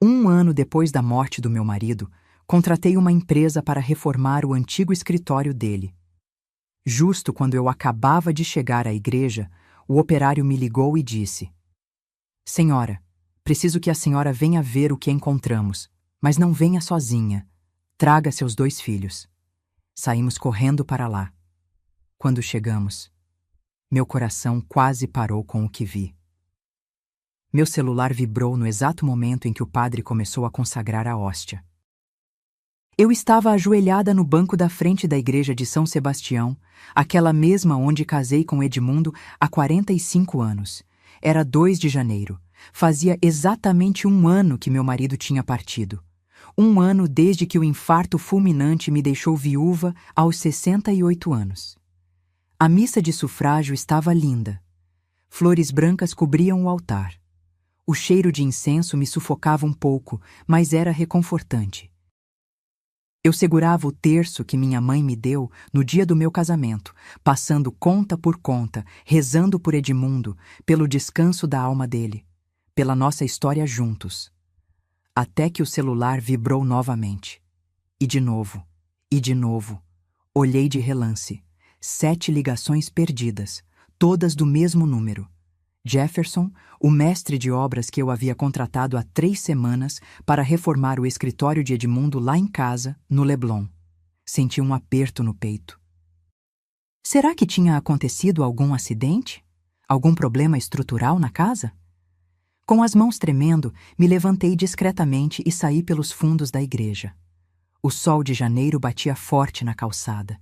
Um ano depois da morte do meu marido, contratei uma empresa para reformar o antigo escritório dele. Justo quando eu acabava de chegar à igreja, o operário me ligou e disse: Senhora, preciso que a senhora venha ver o que encontramos, mas não venha sozinha. Traga seus 2 filhos. Saímos correndo para lá. Quando chegamos, meu coração quase parou com o que vi. Meu celular vibrou no exato momento em que o padre começou a consagrar a hóstia. Eu estava ajoelhada no banco da frente da igreja de São Sebastião, aquela mesma onde casei com Edmundo há 45 anos. Era 2 de janeiro. Fazia exatamente 1 ano que meu marido tinha partido. 1 ano desde que o infarto fulminante me deixou viúva aos 68 anos. A missa de sufrágio estava linda. Flores brancas cobriam o altar. O cheiro de incenso me sufocava um pouco, mas era reconfortante. Eu segurava o terço que minha mãe me deu no dia do meu casamento, passando conta por conta, rezando por Edmundo, pelo descanso da alma dele, pela nossa história juntos. Até que o celular vibrou novamente. E de novo, e de novo. Olhei de relance. 7 ligações perdidas, todas do mesmo número. Jefferson, o mestre de obras que eu havia contratado há 3 semanas para reformar o escritório de Edmundo lá em casa, no Leblon. Senti um aperto no peito. Será que tinha acontecido algum acidente? Algum problema estrutural na casa? Com as mãos tremendo, me levantei discretamente e saí pelos fundos da igreja. O sol de janeiro batia forte na calçada.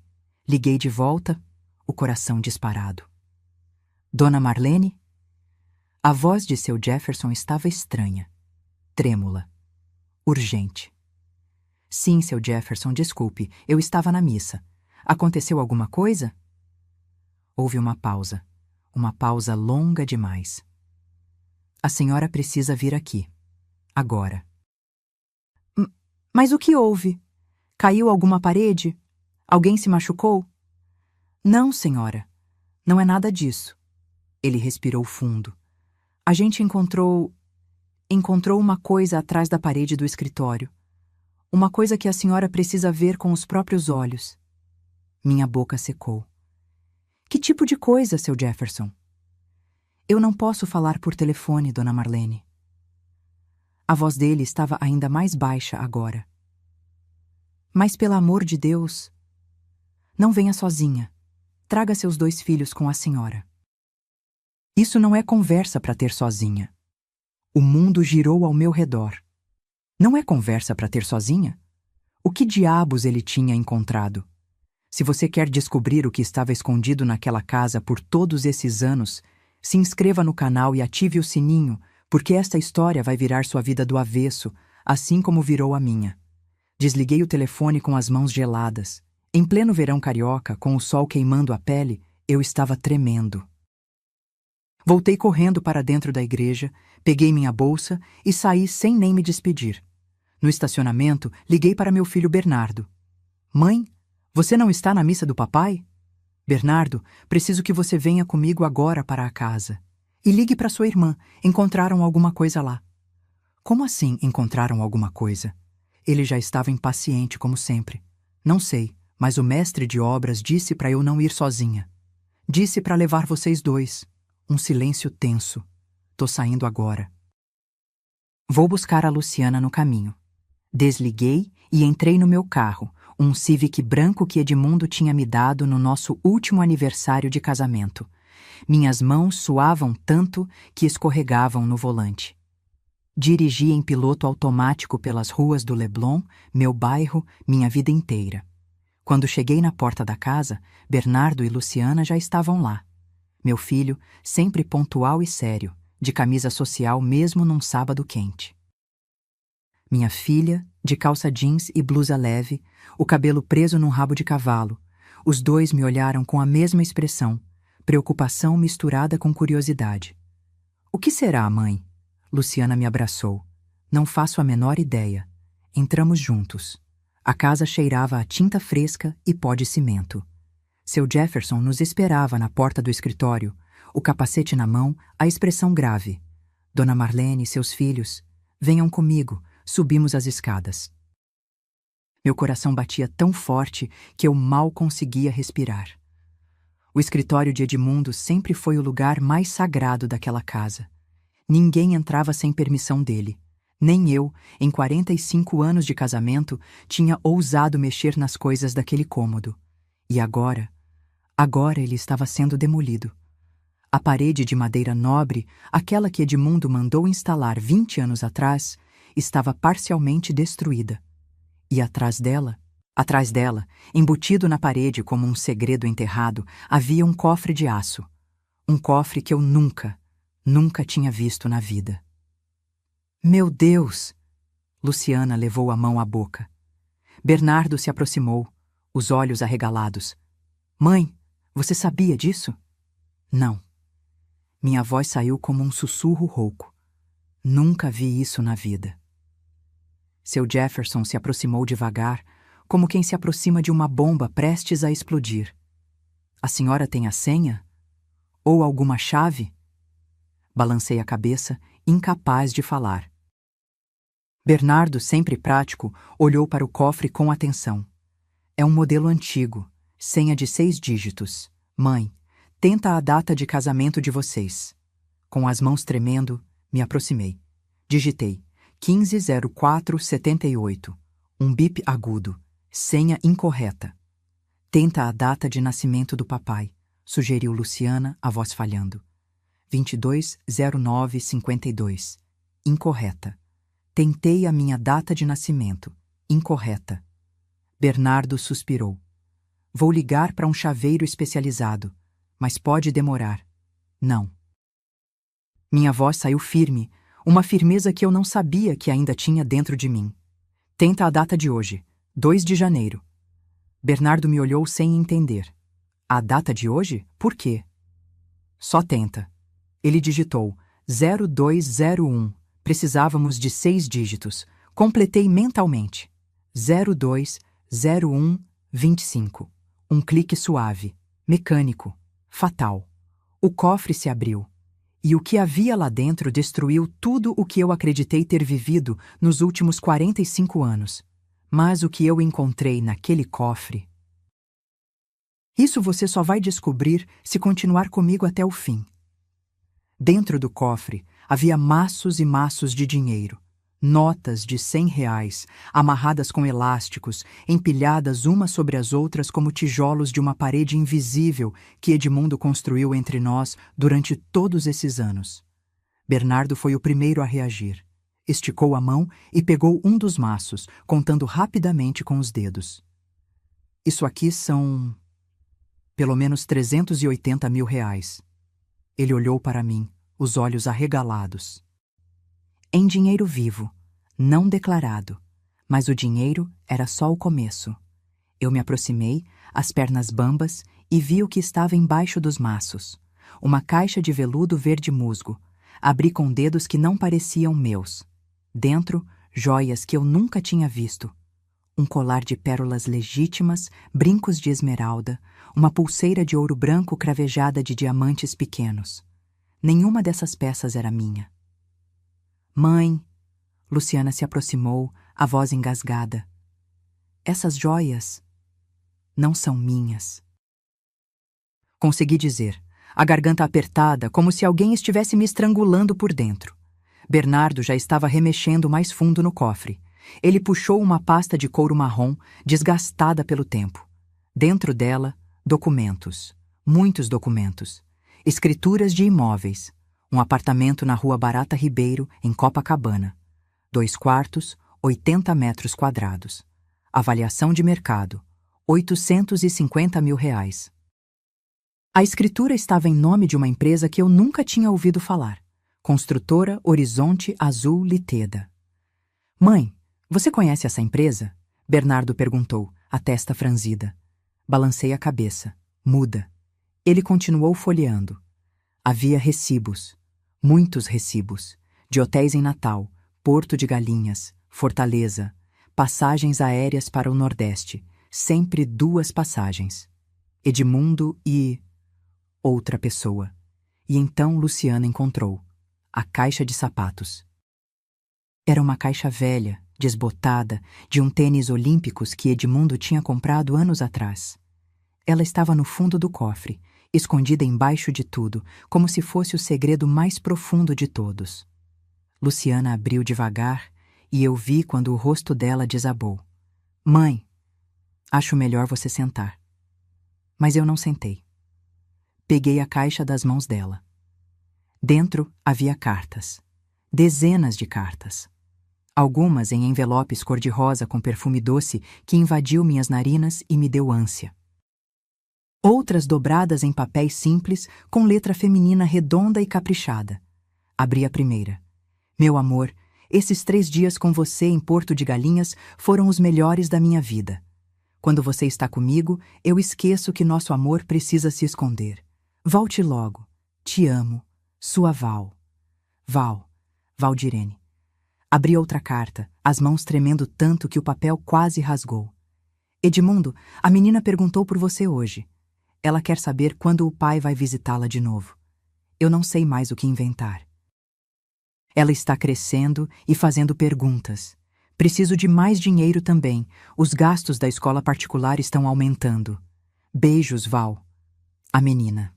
Liguei de volta, o coração disparado. Dona Marlene? A voz de seu Jefferson estava estranha, trêmula, urgente. Sim, seu Jefferson, desculpe, eu estava na missa. Aconteceu alguma coisa? Houve uma pausa longa demais. A senhora precisa vir aqui, agora. Mas o que houve? Caiu alguma parede? Alguém se machucou? Não, senhora, não é nada disso. Ele respirou fundo. A gente encontrou uma coisa atrás da parede do escritório. Uma coisa que a senhora precisa ver com os próprios olhos. Minha boca secou. Que tipo de coisa, seu Jefferson? Eu não posso falar por telefone, dona Marlene. A voz dele estava ainda mais baixa agora. Mas, pelo amor de Deus, não venha sozinha. Traga seus 2 filhos com a senhora. Isso não é conversa para ter sozinha. O mundo girou ao meu redor. Não é conversa para ter sozinha? O que diabos ele tinha encontrado? Se você quer descobrir o que estava escondido naquela casa por todos esses anos, se inscreva no canal e ative o sininho, porque esta história vai virar sua vida do avesso, assim como virou a minha. Desliguei o telefone com as mãos geladas. Em pleno verão carioca, com o sol queimando a pele, eu estava tremendo. Voltei correndo para dentro da igreja, peguei minha bolsa e saí sem nem me despedir. No estacionamento, liguei para meu filho Bernardo. Mãe, você não está na missa do papai? Bernardo, preciso que você venha comigo agora para a casa. E ligue para sua irmã, encontraram alguma coisa lá. Como assim encontraram alguma coisa? Ele já estava impaciente, como sempre. Não sei, mas o mestre de obras disse para eu não ir sozinha. Disse para levar vocês 2. Um silêncio tenso. Tô saindo agora. Vou buscar a Luciana no caminho. Desliguei e entrei no meu carro, um Civic branco que Edmundo tinha me dado no nosso último aniversário de casamento. Minhas mãos suavam tanto que escorregavam no volante. Dirigi em piloto automático pelas ruas do Leblon, meu bairro, minha vida inteira. Quando cheguei na porta da casa, Bernardo e Luciana já estavam lá. Meu filho, sempre pontual e sério, de camisa social mesmo num sábado quente. Minha filha, de calça jeans e blusa leve, o cabelo preso num rabo de cavalo. Os 2 me olharam com a mesma expressão, preocupação misturada com curiosidade. O que será, mãe? Luciana me abraçou. Não faço a menor ideia. Entramos juntos. A casa cheirava a tinta fresca e pó de cimento. Seu Jefferson nos esperava na porta do escritório, o capacete na mão, a expressão grave. Dona Marlene e seus filhos, Venham comigo, subimos as escadas. Meu coração batia tão forte que eu mal conseguia respirar. O escritório de Edmundo sempre foi o lugar mais sagrado daquela casa. Ninguém entrava sem permissão dele. Nem eu, em 45 anos de casamento, tinha ousado mexer nas coisas daquele cômodo. E agora ele estava sendo demolido. A parede de madeira nobre, aquela que Edmundo mandou instalar 20 anos atrás, estava parcialmente destruída. E atrás dela, embutido na parede como um segredo enterrado, havia um cofre de aço. Um cofre que eu nunca tinha visto na vida. Meu Deus! Luciana levou a mão à boca. Bernardo se aproximou, os olhos arregalados. Mãe, você sabia disso? Não. Minha voz saiu como um sussurro rouco. Nunca vi isso na vida. Seu Jefferson se aproximou devagar, como quem se aproxima de uma bomba prestes a explodir. A senhora tem a senha? Ou alguma chave? Balancei a cabeça, incapaz de falar. Bernardo, sempre prático, olhou para o cofre com atenção. É um modelo antigo, senha de 6 dígitos. Mãe, tenta a data de casamento de vocês. Com as mãos tremendo, me aproximei. Digitei 150478. Um bip agudo. Senha incorreta. Tenta a data de nascimento do papai, sugeriu Luciana, a voz falhando. 220952. Incorreta. Tentei a minha data de nascimento. Incorreta. Bernardo suspirou. Vou ligar para um chaveiro especializado, mas pode demorar. Não. Minha voz saiu firme, uma firmeza que eu não sabia que ainda tinha dentro de mim. Tenta a data de hoje, 2 de janeiro. Bernardo me olhou sem entender. A data de hoje? Por quê? Só tenta. Ele digitou 0201. Precisávamos de 6 dígitos. Completei mentalmente. 020125. Um clique suave, mecânico, fatal. O cofre se abriu. E o que havia lá dentro destruiu tudo o que eu acreditei ter vivido nos últimos 45 anos. Mas o que eu encontrei naquele cofre... Isso você só vai descobrir se continuar comigo até o fim. Dentro do cofre havia maços e maços de dinheiro. Notas de R$ 100, amarradas com elásticos, empilhadas umas sobre as outras como tijolos de uma parede invisível que Edmundo construiu entre nós durante todos esses anos. Bernardo foi o primeiro a reagir. Esticou a mão e pegou um dos maços, contando rapidamente com os dedos. Isso aqui são... pelo menos R$ 380 mil. Ele olhou para mim, os olhos arregalados. Em dinheiro vivo, não declarado, mas o dinheiro era só o começo. Eu me aproximei, as pernas bambas, e vi o que estava embaixo dos maços. Uma caixa de veludo verde musgo. Abri com dedos que não pareciam meus. Dentro, joias que eu nunca tinha visto. Um colar de pérolas legítimas, brincos de esmeralda, uma pulseira de ouro branco cravejada de diamantes pequenos. Nenhuma dessas peças era minha. Mãe, Luciana se aproximou, a voz engasgada. Essas joias não são minhas. Consegui dizer, a garganta apertada, como se alguém estivesse me estrangulando por dentro. Bernardo já estava remexendo mais fundo no cofre. Ele puxou uma pasta de couro marrom, desgastada pelo tempo. Dentro dela, documentos. Muitos documentos. Escrituras de imóveis. Um apartamento na Rua Barata Ribeiro, em Copacabana. 2 quartos, 80 metros quadrados. Avaliação de mercado, R$ 850 mil. A escritura estava em nome de uma empresa que eu nunca tinha ouvido falar. Construtora Horizonte Azul Liteda. Mãe, você conhece essa empresa? Bernardo perguntou, a testa franzida. Balancei a cabeça, muda. Ele continuou folheando. Havia recibos, muitos recibos, de hotéis em Natal, Porto de Galinhas, Fortaleza, passagens aéreas para o Nordeste, sempre 2 passagens. Edmundo e... outra pessoa. E então Luciana encontrou a caixa de sapatos. Era uma caixa velha, desbotada, de um tênis olímpicos que Edmundo tinha comprado anos atrás. Ela estava no fundo do cofre, escondida embaixo de tudo, como se fosse o segredo mais profundo de todos. Luciana abriu devagar e eu vi quando o rosto dela desabou. Mãe, acho melhor você sentar. Mas eu não sentei. Peguei a caixa das mãos dela. Dentro havia cartas. Dezenas de cartas. Algumas em envelopes cor-de-rosa com perfume doce que invadiu minhas narinas e me deu ânsia. Outras dobradas em papéis simples com letra feminina redonda e caprichada. Abri a primeira. Meu amor, esses 3 dias com você em Porto de Galinhas foram os melhores da minha vida. Quando você está comigo, eu esqueço que nosso amor precisa se esconder. Volte logo. Te amo. Sua Val. Valdirene. Abri outra carta, as mãos tremendo tanto que o papel quase rasgou. Edmundo, a menina perguntou por você hoje. Ela quer saber quando o pai vai visitá-la de novo. Eu não sei mais o que inventar. Ela está crescendo e fazendo perguntas. Preciso de mais dinheiro também. Os gastos da escola particular estão aumentando. Beijos, Val. A menina.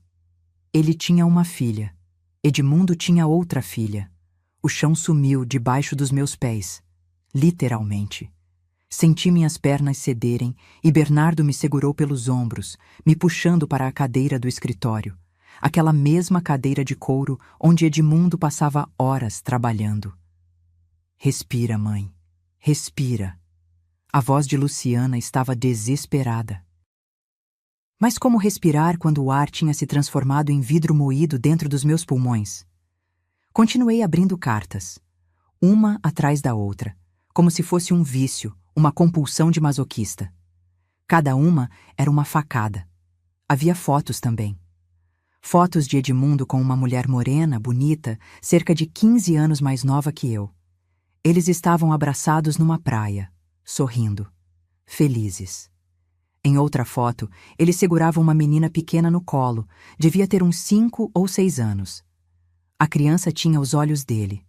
Ele tinha uma filha. Edmundo tinha outra filha. O chão sumiu debaixo dos meus pés. Literalmente. Senti minhas pernas cederem e Bernardo me segurou pelos ombros, me puxando para a cadeira do escritório. Aquela mesma cadeira de couro onde Edmundo passava horas trabalhando. Respira, mãe. Respira. A voz de Luciana estava desesperada. Mas como respirar quando o ar tinha se transformado em vidro moído dentro dos meus pulmões? Continuei abrindo cartas, uma atrás da outra, como se fosse um vício, uma compulsão de masoquista. Cada uma era uma facada. Havia fotos também. Fotos de Edmundo com uma mulher morena, bonita, cerca de 15 anos mais nova que eu. Eles estavam abraçados numa praia, sorrindo, felizes. Em outra foto, ele segurava uma menina pequena no colo, devia ter uns 5 ou 6 anos. A criança tinha os olhos dele.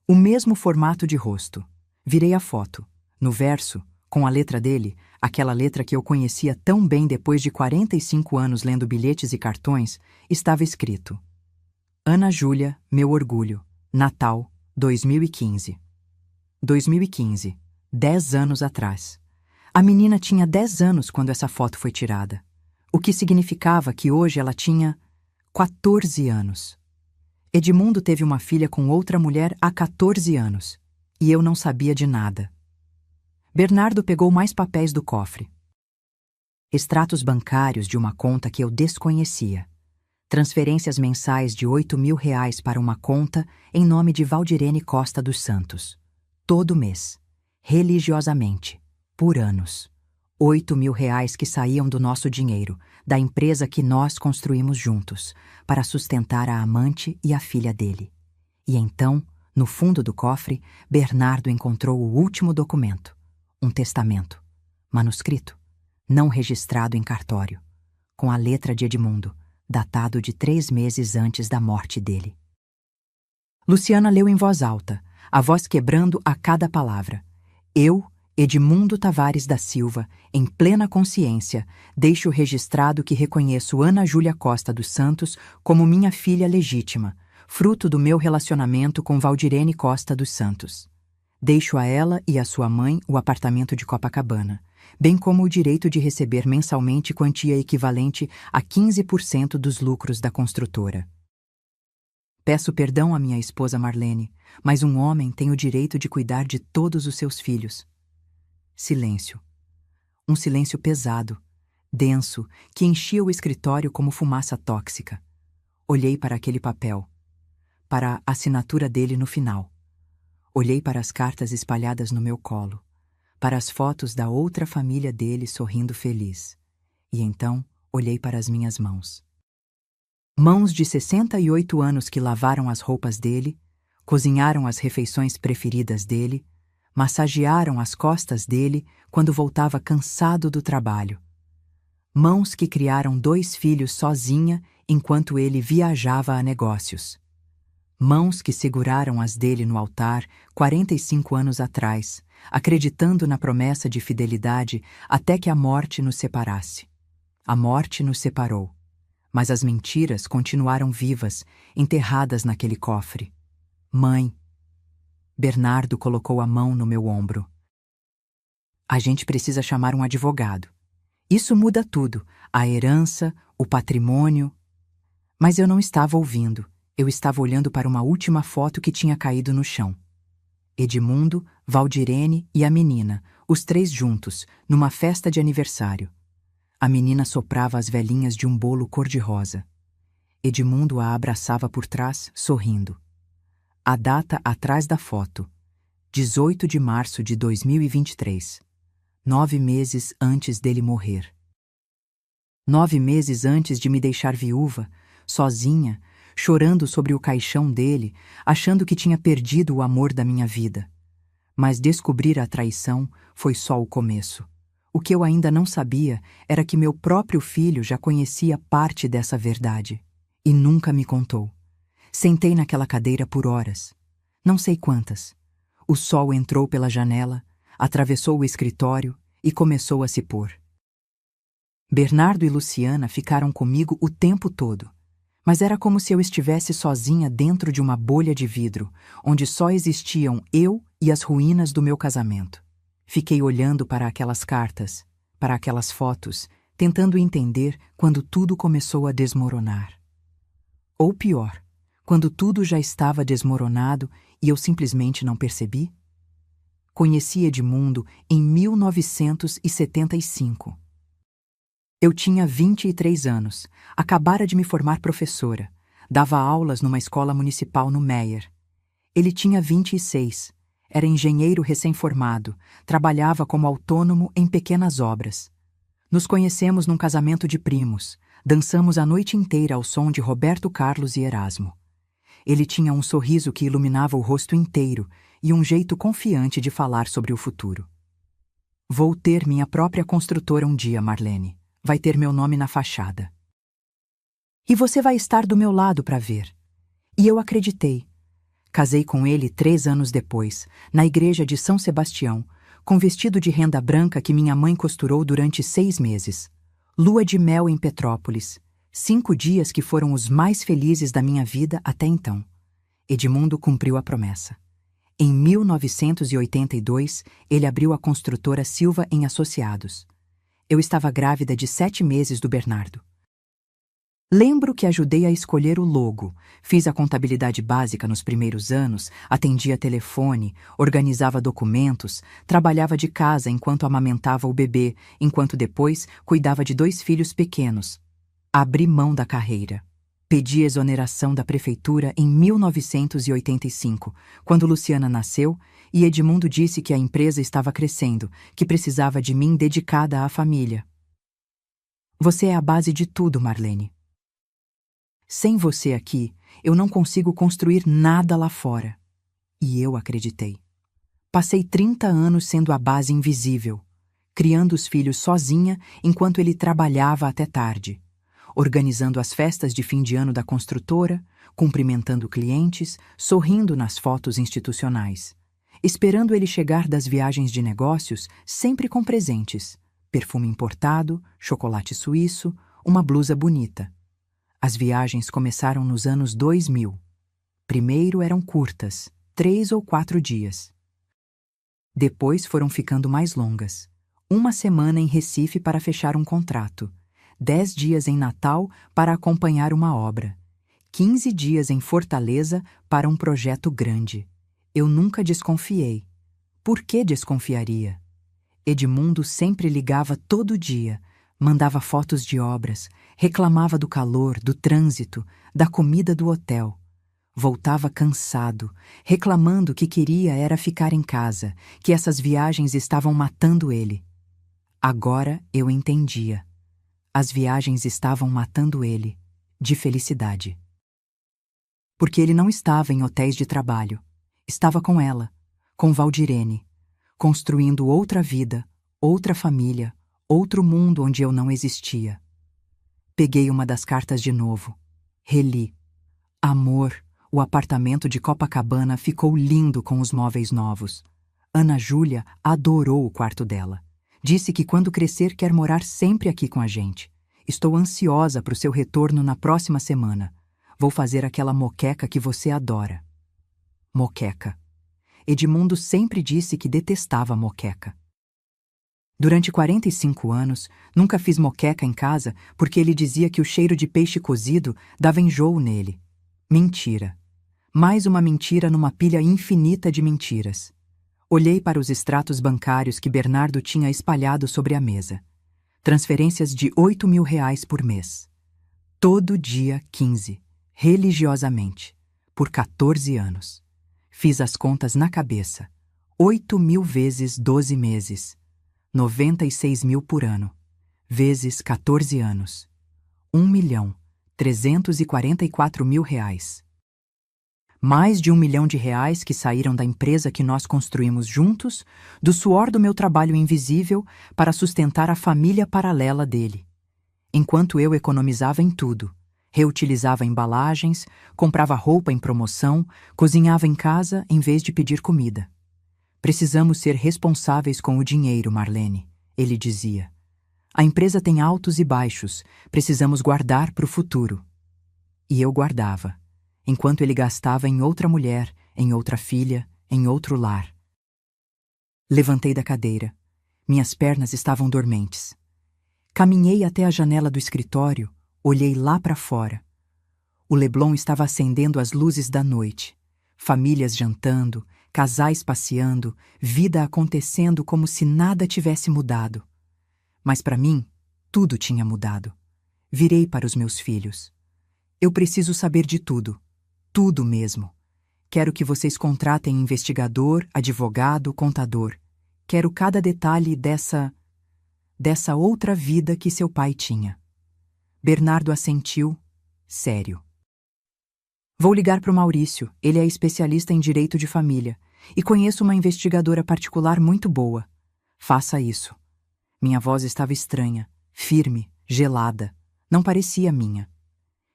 O mesmo formato de rosto. Virei a foto. No verso, com a letra dele, aquela letra que eu conhecia tão bem depois de 45 anos lendo bilhetes e cartões, estava escrito: Ana Júlia, meu orgulho, Natal, 2015. 2015, 10 anos atrás. A menina tinha 10 anos quando essa foto foi tirada, o que significava que hoje ela tinha 14 anos. Edmundo teve uma filha com outra mulher há 14 anos, e eu não sabia de nada. Bernardo pegou mais papéis do cofre. Extratos bancários de uma conta que eu desconhecia. Transferências mensais de R$ 8.000 para uma conta em nome de Valdirene Costa dos Santos. Todo mês. Religiosamente. Por anos. R$ 8.000 que saíam do nosso dinheiro, da empresa que nós construímos juntos, para sustentar a amante e a filha dele. E então, no fundo do cofre, Bernardo encontrou o último documento. Um testamento. Manuscrito. Não registrado em cartório. Com a letra de Edmundo, datado de 3 meses antes da morte dele. Luciana leu em voz alta, a voz quebrando a cada palavra. Eu, Edmundo Tavares da Silva, em plena consciência, deixo registrado que reconheço Ana Júlia Costa dos Santos como minha filha legítima, fruto do meu relacionamento com Valdirene Costa dos Santos. Deixo a ela e a sua mãe o apartamento de Copacabana, bem como o direito de receber mensalmente quantia equivalente a 15% dos lucros da construtora. Peço perdão à minha esposa Marlene, mas um homem tem o direito de cuidar de todos os seus filhos. Silêncio. Um silêncio pesado, denso, que enchia o escritório como fumaça tóxica. Olhei para aquele papel, para a assinatura dele no final. Olhei para as cartas espalhadas no meu colo, para as fotos da outra família dele sorrindo feliz. E então olhei para as minhas mãos. Mãos de 68 anos que lavaram as roupas dele, cozinharam as refeições preferidas dele, massagearam as costas dele quando voltava cansado do trabalho. Mãos que criaram 2 filhos sozinha enquanto ele viajava a negócios. Mãos que seguraram as dele no altar 45 anos atrás, acreditando na promessa de fidelidade até que a morte nos separasse. A morte nos separou, mas as mentiras continuaram vivas, enterradas naquele cofre. Mãe. Bernardo colocou a mão no meu ombro. A gente precisa chamar um advogado. Isso muda tudo, a herança, o patrimônio. Mas eu não estava ouvindo, eu estava olhando para uma última foto que tinha caído no chão. Edmundo, Valdirene e a menina, os três juntos, numa festa de aniversário. A menina soprava as velhinhas de um bolo cor-de-rosa. Edmundo a abraçava por trás, sorrindo. A data atrás da foto, 18 de março de 2023. 9 meses antes dele morrer. 9 meses antes de me deixar viúva, sozinha, chorando sobre o caixão dele, achando que tinha perdido o amor da minha vida. Mas descobrir a traição foi só o começo. O que eu ainda não sabia era que meu próprio filho já conhecia parte dessa verdade. E nunca me contou. Sentei naquela cadeira por horas. Não sei quantas. O sol entrou pela janela, atravessou o escritório e começou a se pôr. Bernardo e Luciana ficaram comigo o tempo todo, mas era como se eu estivesse sozinha dentro de uma bolha de vidro, onde só existiam eu e as ruínas do meu casamento. Fiquei olhando para aquelas cartas, para aquelas fotos, tentando entender quando tudo começou a desmoronar. Ou pior, quando tudo já estava desmoronado e eu simplesmente não percebi? Conheci Edmundo em 1975. Eu tinha 23 anos, acabara de me formar professora, dava aulas numa escola municipal no Meier. Ele tinha 26, era engenheiro recém-formado, trabalhava como autônomo em pequenas obras. Nos conhecemos num casamento de primos, dançamos a noite inteira ao som de Roberto Carlos e Erasmo. Ele tinha um sorriso que iluminava o rosto inteiro e um jeito confiante de falar sobre o futuro. Vou ter minha própria construtora um dia, Marlene. Vai ter meu nome na fachada. E você vai estar do meu lado para ver. E eu acreditei. Casei com ele 3 anos depois, na igreja de São Sebastião, com vestido de renda branca que minha mãe costurou durante 6 meses. Lua de mel em Petrópolis. 5 dias que foram os mais felizes da minha vida até então. Edmundo cumpriu a promessa. Em 1982, ele abriu a construtora Silva em Associados. Eu estava grávida de 7 meses do Bernardo. Lembro que ajudei a escolher o logo, fiz a contabilidade básica nos primeiros anos, atendia telefone, organizava documentos, trabalhava de casa enquanto amamentava o bebê, enquanto depois cuidava de 2 filhos pequenos. Abri mão da carreira. Pedi exoneração da prefeitura em 1985, quando Luciana nasceu, e Edmundo disse que a empresa estava crescendo, que precisava de mim dedicada à família. Você é a base de tudo, Marlene. Sem você aqui, eu não consigo construir nada lá fora. E eu acreditei. Passei 30 anos sendo a base invisível, criando os filhos sozinha enquanto ele trabalhava até tarde, organizando as festas de fim de ano da construtora, cumprimentando clientes, sorrindo nas fotos institucionais, esperando ele chegar das viagens de negócios sempre com presentes, perfume importado, chocolate suíço, uma blusa bonita. As viagens começaram nos anos 2000. Primeiro eram curtas, 3 ou 4 dias. Depois foram ficando mais longas. 1 semana em Recife para fechar um contrato, 10 dias em Natal para acompanhar uma obra, 15 dias em Fortaleza para um projeto grande. Eu nunca desconfiei. Por que desconfiaria? Edmundo sempre ligava todo dia, mandava fotos de obras, reclamava do calor, do trânsito, da comida do hotel. Voltava cansado, reclamando que queria era ficar em casa, que essas viagens estavam matando ele. Agora eu entendia. As viagens estavam matando ele, de felicidade. Porque ele não estava em hotéis de trabalho. Estava com ela, com Valdirene, construindo outra vida, outra família, outro mundo onde eu não existia. Peguei uma das cartas de novo. Reli. Amor, O apartamento de Copacabana ficou lindo com os móveis novos. Ana Júlia adorou o quarto dela. Disse que quando crescer quer morar sempre aqui com a gente. Estou ansiosa para o seu retorno na próxima semana. Vou fazer aquela moqueca que você adora. Moqueca. Edmundo sempre disse que detestava moqueca. Durante 45 anos, nunca fiz moqueca em casa porque ele dizia que o cheiro de peixe cozido dava enjoo nele. Mentira. Mais uma mentira numa pilha infinita de mentiras. Olhei para os extratos bancários que Bernardo tinha espalhado sobre a mesa. Transferências de R$ 8.000 por mês. Todo dia 15, religiosamente, por 14 anos. Fiz as contas na cabeça. 8.000 vezes 12 meses. 96.000 por ano. Vezes 14 anos. R$ 1.344.000. Mais de R$ 1 milhão que saíram da empresa que nós construímos juntos, do suor do meu trabalho invisível para sustentar a família paralela dele. Enquanto eu economizava em tudo, reutilizava embalagens, comprava roupa em promoção, cozinhava em casa em vez de pedir comida. Precisamos ser responsáveis com o dinheiro, Marlene, ele dizia. A empresa tem altos e baixos, precisamos guardar para o futuro. E eu guardava, enquanto ele gastava em outra mulher, em outra filha, em outro lar. Levantei da cadeira. Minhas pernas estavam dormentes. Caminhei até a janela do escritório, olhei lá para fora. O Leblon estava acendendo as luzes da noite. Famílias jantando, casais passeando, vida acontecendo como se nada tivesse mudado. Mas para mim, tudo tinha mudado. Virei para os meus filhos. Eu preciso saber de tudo. Tudo mesmo. Quero que vocês contratem investigador, advogado, contador. Quero cada detalhe dessa outra vida que seu pai tinha. Bernardo assentiu, sério. Vou ligar para o Maurício, ele é especialista em direito de família, e conheço uma investigadora particular muito boa. Faça isso. Minha voz estava estranha, firme, gelada. Não parecia minha.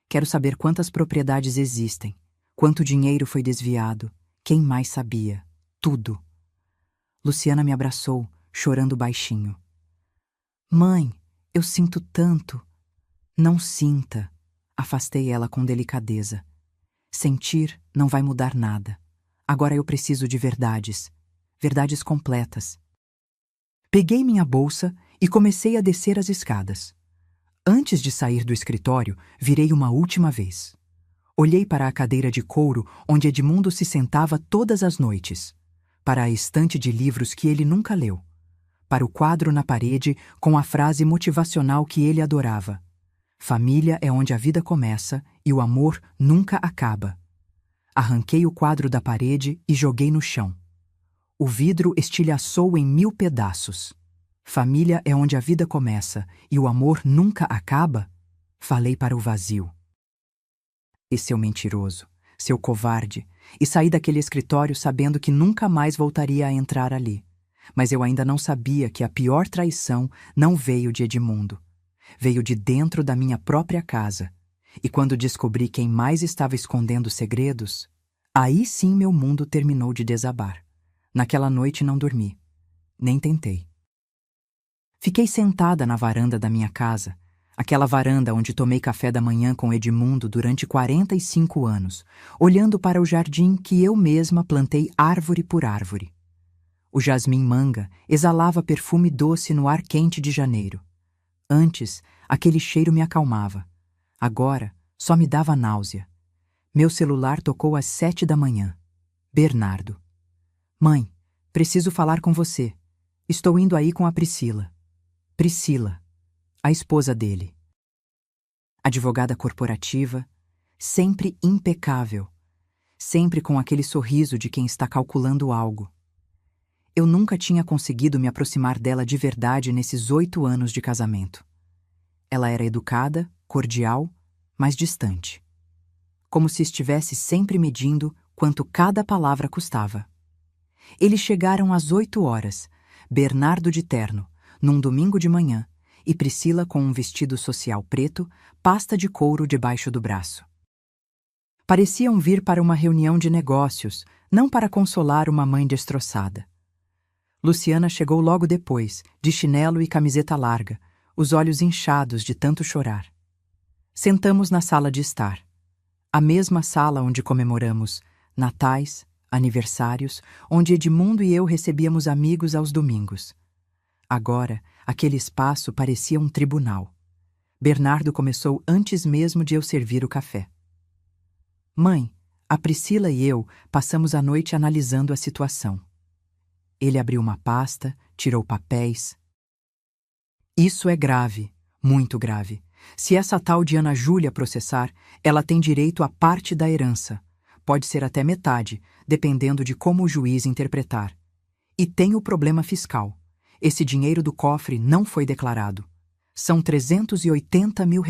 Quero saber quantas propriedades existem, quanto dinheiro foi desviado, quem mais sabia. Tudo. Luciana me abraçou, chorando baixinho. Mãe, eu sinto tanto. Não sinta. Afastei ela com delicadeza. Sentir não vai mudar nada. Agora eu preciso de verdades. Verdades completas. Peguei minha bolsa e comecei a descer as escadas. Antes de sair do escritório, virei uma última vez. Olhei para a cadeira de couro onde Edmundo se sentava todas as noites. Para a estante de livros que ele nunca leu. Para o quadro na parede com a frase motivacional que ele adorava. Família é onde a vida começa e o amor nunca acaba. Arranquei o quadro da parede e joguei no chão. O vidro estilhaçou em 1000 pedaços. Família é onde a vida começa e o amor nunca acaba? Falei para o vazio. E seu mentiroso, seu covarde, e saí daquele escritório sabendo que nunca mais voltaria a entrar ali. Mas eu ainda não sabia que a pior traição não veio de Edmundo. Veio de dentro da minha própria casa. E quando descobri quem mais estava escondendo segredos, aí sim meu mundo terminou de desabar. Naquela noite não dormi. Nem tentei. Fiquei sentada na varanda da minha casa, aquela varanda onde tomei café da manhã com Edmundo durante 45 anos, olhando para o jardim que eu mesma plantei árvore por árvore. O jasmim manga exalava perfume doce no ar quente de janeiro. Antes, aquele cheiro me acalmava. Agora, só me dava náusea. Meu celular tocou às 7 da manhã. Bernardo. Mãe, preciso falar com você. Estou indo aí com a Priscila. Priscila, a esposa dele. Advogada corporativa, sempre impecável, sempre com aquele sorriso de quem está calculando algo. Eu nunca tinha conseguido me aproximar dela de verdade nesses 8 anos de casamento. Ela era educada, cordial, mas distante. Como se estivesse sempre medindo quanto cada palavra custava. Eles chegaram às 8 horas, Bernardo de terno, num domingo de manhã, e Priscila com um vestido social preto, pasta de couro debaixo do braço. Pareciam vir para uma reunião de negócios, não para consolar uma mãe destroçada. Luciana chegou logo depois, de chinelo e camiseta larga, os olhos inchados de tanto chorar. Sentamos na sala de estar. A mesma sala onde comemoramos natais, aniversários, onde Edmundo e eu recebíamos amigos aos domingos. Agora, aquele espaço parecia um tribunal. Bernardo começou antes mesmo de eu servir o café. Mãe, a Priscila e eu passamos a noite analisando a situação. Ele abriu uma pasta, tirou papéis. Isso é grave, muito grave. Se essa tal de Ana Júlia processar, ela tem direito a parte da herança. Pode ser até metade, dependendo de como o juiz interpretar. E tem o problema fiscal. Esse dinheiro do cofre não foi declarado. São R$380 mil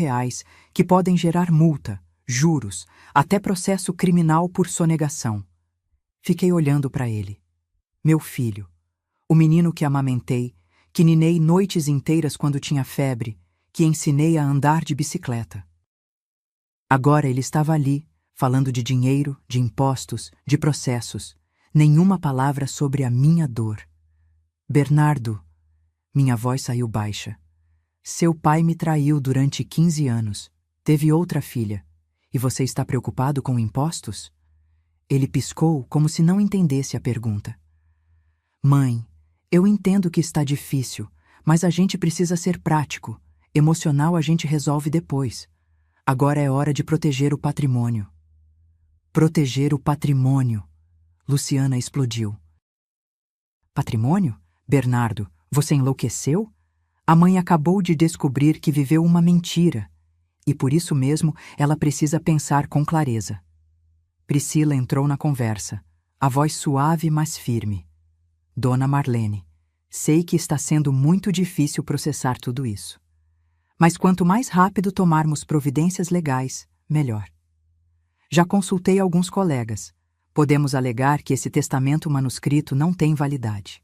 que podem gerar multa, juros, até processo criminal por sonegação. Fiquei olhando para ele. Meu filho, o menino que amamentei, que ninei noites inteiras quando tinha febre, que ensinei a andar de bicicleta. Agora ele estava ali, falando de dinheiro, de impostos, de processos. Nenhuma palavra sobre a minha dor. Bernardo, minha voz saiu baixa. Seu pai me traiu durante 15 anos. Teve outra filha. E você está preocupado com impostos? Ele piscou como se não entendesse a pergunta. Mãe, eu entendo que está difícil, mas a gente precisa ser prático. Emocional a gente resolve depois. Agora é hora de proteger o patrimônio. Proteger o patrimônio. Luciana explodiu. Patrimônio? Bernardo, você enlouqueceu? A mãe acabou de descobrir que viveu uma mentira. E por isso mesmo ela precisa pensar com clareza. Priscila entrou na conversa, a voz suave mas firme. Dona Marlene, sei que está sendo muito difícil processar tudo isso. Mas quanto mais rápido tomarmos providências legais, melhor. Já consultei alguns colegas. Podemos alegar que esse testamento manuscrito não tem validade.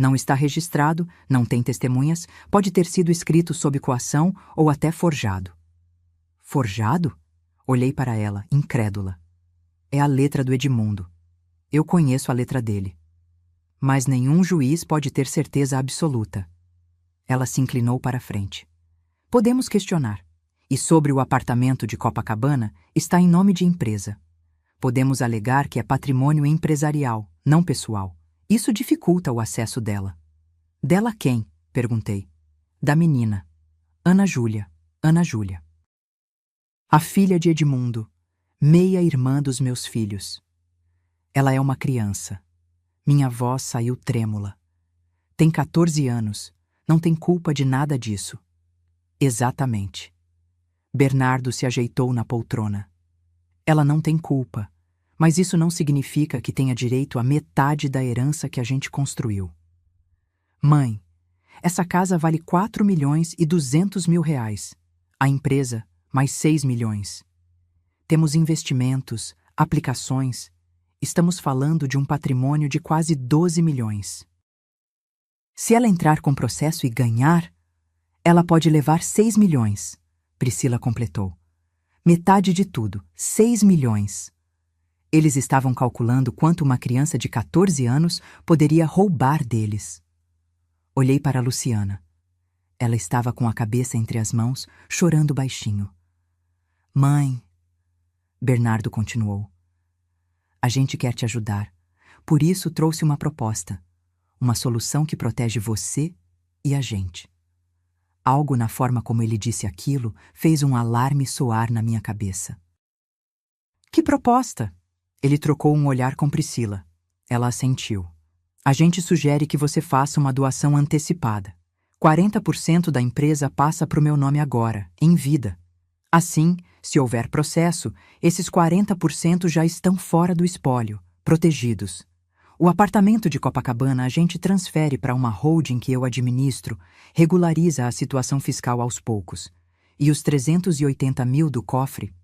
Não está registrado, não tem testemunhas, pode ter sido escrito sob coação ou até forjado. Forjado? Olhei para ela, incrédula. É a letra do Edmundo. Eu conheço a letra dele. Mas nenhum juiz pode ter certeza absoluta. Ela se inclinou para a frente. Podemos questionar. E sobre o apartamento de Copacabana, está em nome de empresa. Podemos alegar que é patrimônio empresarial, não pessoal. Isso dificulta o acesso dela. Dela quem? Perguntei. Da menina. Ana Júlia. Ana Júlia. A filha de Edmundo. Meia-irmã dos meus filhos. Ela é uma criança. Minha voz saiu trêmula. Tem 14 anos. Não tem culpa de nada disso. Exatamente. Bernardo se ajeitou na poltrona. Ela não tem culpa, mas isso não significa que tenha direito à metade da herança que a gente construiu. Mãe, essa casa vale R$4.200.000. A empresa, mais 6 milhões. Temos investimentos, aplicações. Estamos falando de um patrimônio de quase 12 milhões. Se ela entrar com processo e ganhar, ela pode levar 6 milhões, Priscila completou. Metade de tudo, 6 milhões. Eles estavam calculando quanto uma criança de 14 anos poderia roubar deles. Olhei para Luciana. Ela estava com a cabeça entre as mãos, chorando baixinho. Mãe, Bernardo continuou. A gente quer te ajudar. Por isso trouxe uma proposta. Uma solução que protege você e a gente. Algo na forma como ele disse aquilo fez um alarme soar na minha cabeça. Que proposta? Ele trocou um olhar com Priscila. Ela assentiu. A gente sugere que você faça uma doação antecipada. 40% da empresa passa para o meu nome agora, em vida. Assim, se houver processo, esses 40% já estão fora do espólio, protegidos. O apartamento de Copacabana a gente transfere para uma holding que eu administro, regulariza a situação fiscal aos poucos. E os 380 mil do cofre,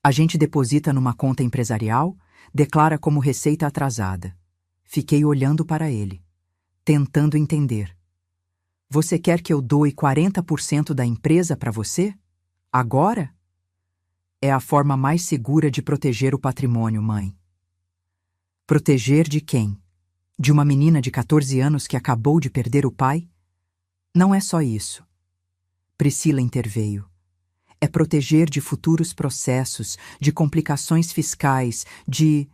a gente deposita numa conta empresarial, declara como receita atrasada. Fiquei olhando para ele, tentando entender. Você quer que eu doe 40% da empresa para você? Agora? É a forma mais segura de proteger o patrimônio, mãe. Proteger de quem? De uma menina de 14 anos que acabou de perder o pai? Não é só isso. Priscila interveio. É proteger de futuros processos, de complicações fiscais, de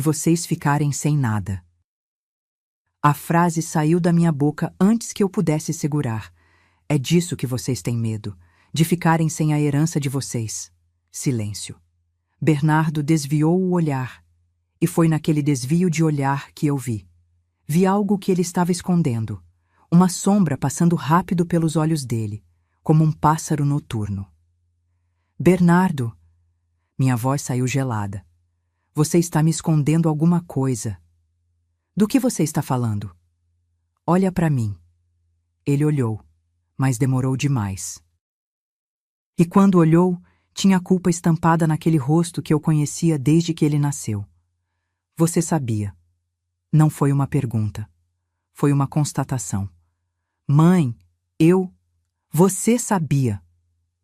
vocês ficarem sem nada. A frase saiu da minha boca antes que eu pudesse segurar. É disso que vocês têm medo, de ficarem sem a herança de vocês. Silêncio. Bernardo desviou o olhar, e foi naquele desvio de olhar que eu vi. Vi algo que ele estava escondendo, uma sombra passando rápido pelos olhos dele, como um pássaro noturno. Bernardo! Minha voz saiu gelada. Você está me escondendo alguma coisa. Do que você está falando? Olha para mim. Ele olhou, mas demorou demais. E quando olhou, tinha a culpa estampada naquele rosto que eu conhecia desde que ele nasceu. Você sabia. Não foi uma pergunta. Foi uma constatação. Mãe, você sabia.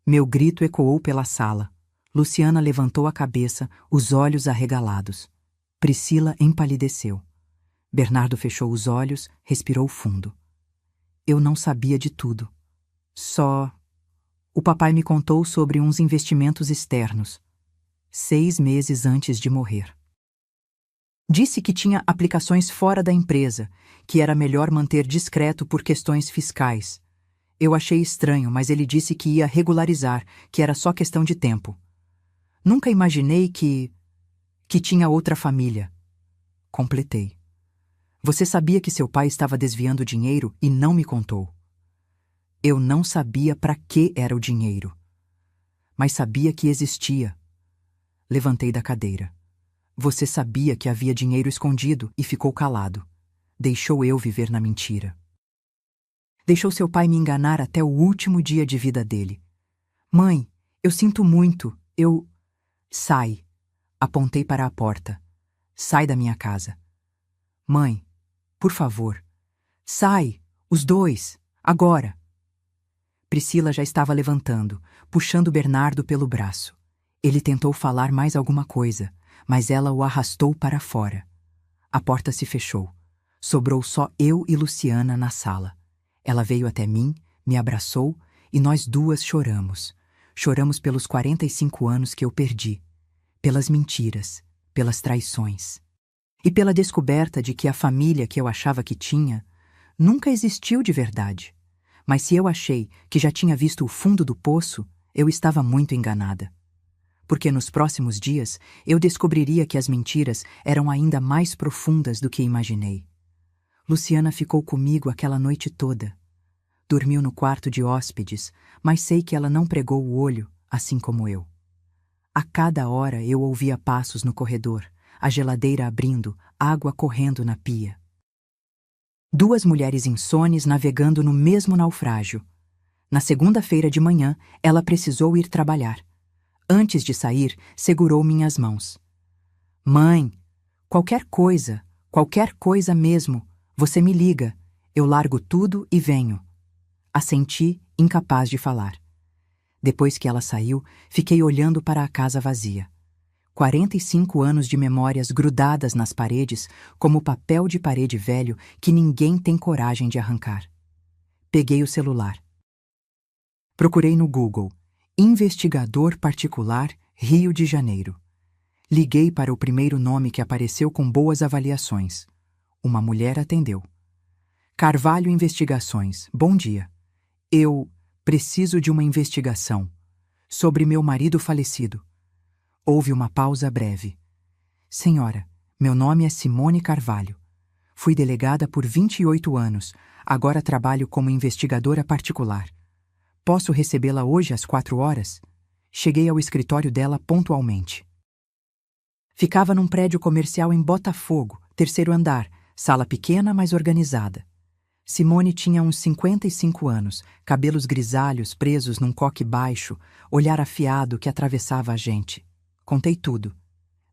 Meu grito ecoou pela sala. Luciana levantou a cabeça, os olhos arregalados. Priscila empalideceu. Bernardo fechou os olhos, respirou fundo. Eu não sabia de tudo. O papai me contou sobre uns investimentos externos. 6 meses antes de morrer. Disse que tinha aplicações fora da empresa, que era melhor manter discreto por questões fiscais. Eu achei estranho, mas ele disse que ia regularizar, que era só questão de tempo. Nunca imaginei que tinha outra família. Completei. Você sabia que seu pai estava desviando dinheiro e não me contou. Eu não sabia para que era o dinheiro, mas sabia que existia. Levantei da cadeira. Você sabia que havia dinheiro escondido e ficou calado. Deixou eu viver na mentira. Deixou seu pai me enganar até o último dia de vida dele. Mãe, eu sinto muito. Sai. Apontei para a porta. Sai da minha casa. Mãe, por favor. Sai, os dois, agora. Priscila já estava levantando, puxando Bernardo pelo braço. Ele tentou falar mais alguma coisa, mas ela o arrastou para fora. A porta se fechou. Sobrou só eu e Luciana na sala. Ela veio até mim, me abraçou e nós duas choramos. Choramos pelos 45 anos que eu perdi, pelas mentiras, pelas traições. E pela descoberta de que a família que eu achava que tinha nunca existiu de verdade. Mas se eu achei que já tinha visto o fundo do poço, eu estava muito enganada. Porque nos próximos dias eu descobriria que as mentiras eram ainda mais profundas do que imaginei. Luciana ficou comigo aquela noite toda. Dormiu no quarto de hóspedes, mas sei que ela não pregou o olho, assim como eu. A cada hora eu ouvia passos no corredor, a geladeira abrindo, água correndo na pia. 2 mulheres insones navegando no mesmo naufrágio. Na segunda-feira de manhã, ela precisou ir trabalhar. Antes de sair, segurou minhas mãos. Mãe, qualquer coisa mesmo, você me liga. Eu largo tudo e venho. Assenti, incapaz de falar. Depois que ela saiu, fiquei olhando para a casa vazia. 45 anos de memórias grudadas nas paredes, como papel de parede velho que ninguém tem coragem de arrancar. Peguei o celular. Procurei no Google, Investigador Particular, Rio de Janeiro. Liguei para o primeiro nome que apareceu com boas avaliações. Uma mulher atendeu. Carvalho Investigações, bom dia. Eu preciso de uma investigação sobre meu marido falecido. Houve uma pausa breve. Senhora, meu nome é Simone Carvalho. Fui delegada por 28 anos. Agora trabalho como investigadora particular. Posso recebê-la hoje às 4 horas? Cheguei ao escritório dela pontualmente. Ficava num prédio comercial em Botafogo, 3º andar, sala pequena, mas organizada. Simone tinha uns 55 anos, cabelos grisalhos presos num coque baixo, olhar afiado que atravessava a gente. Contei tudo,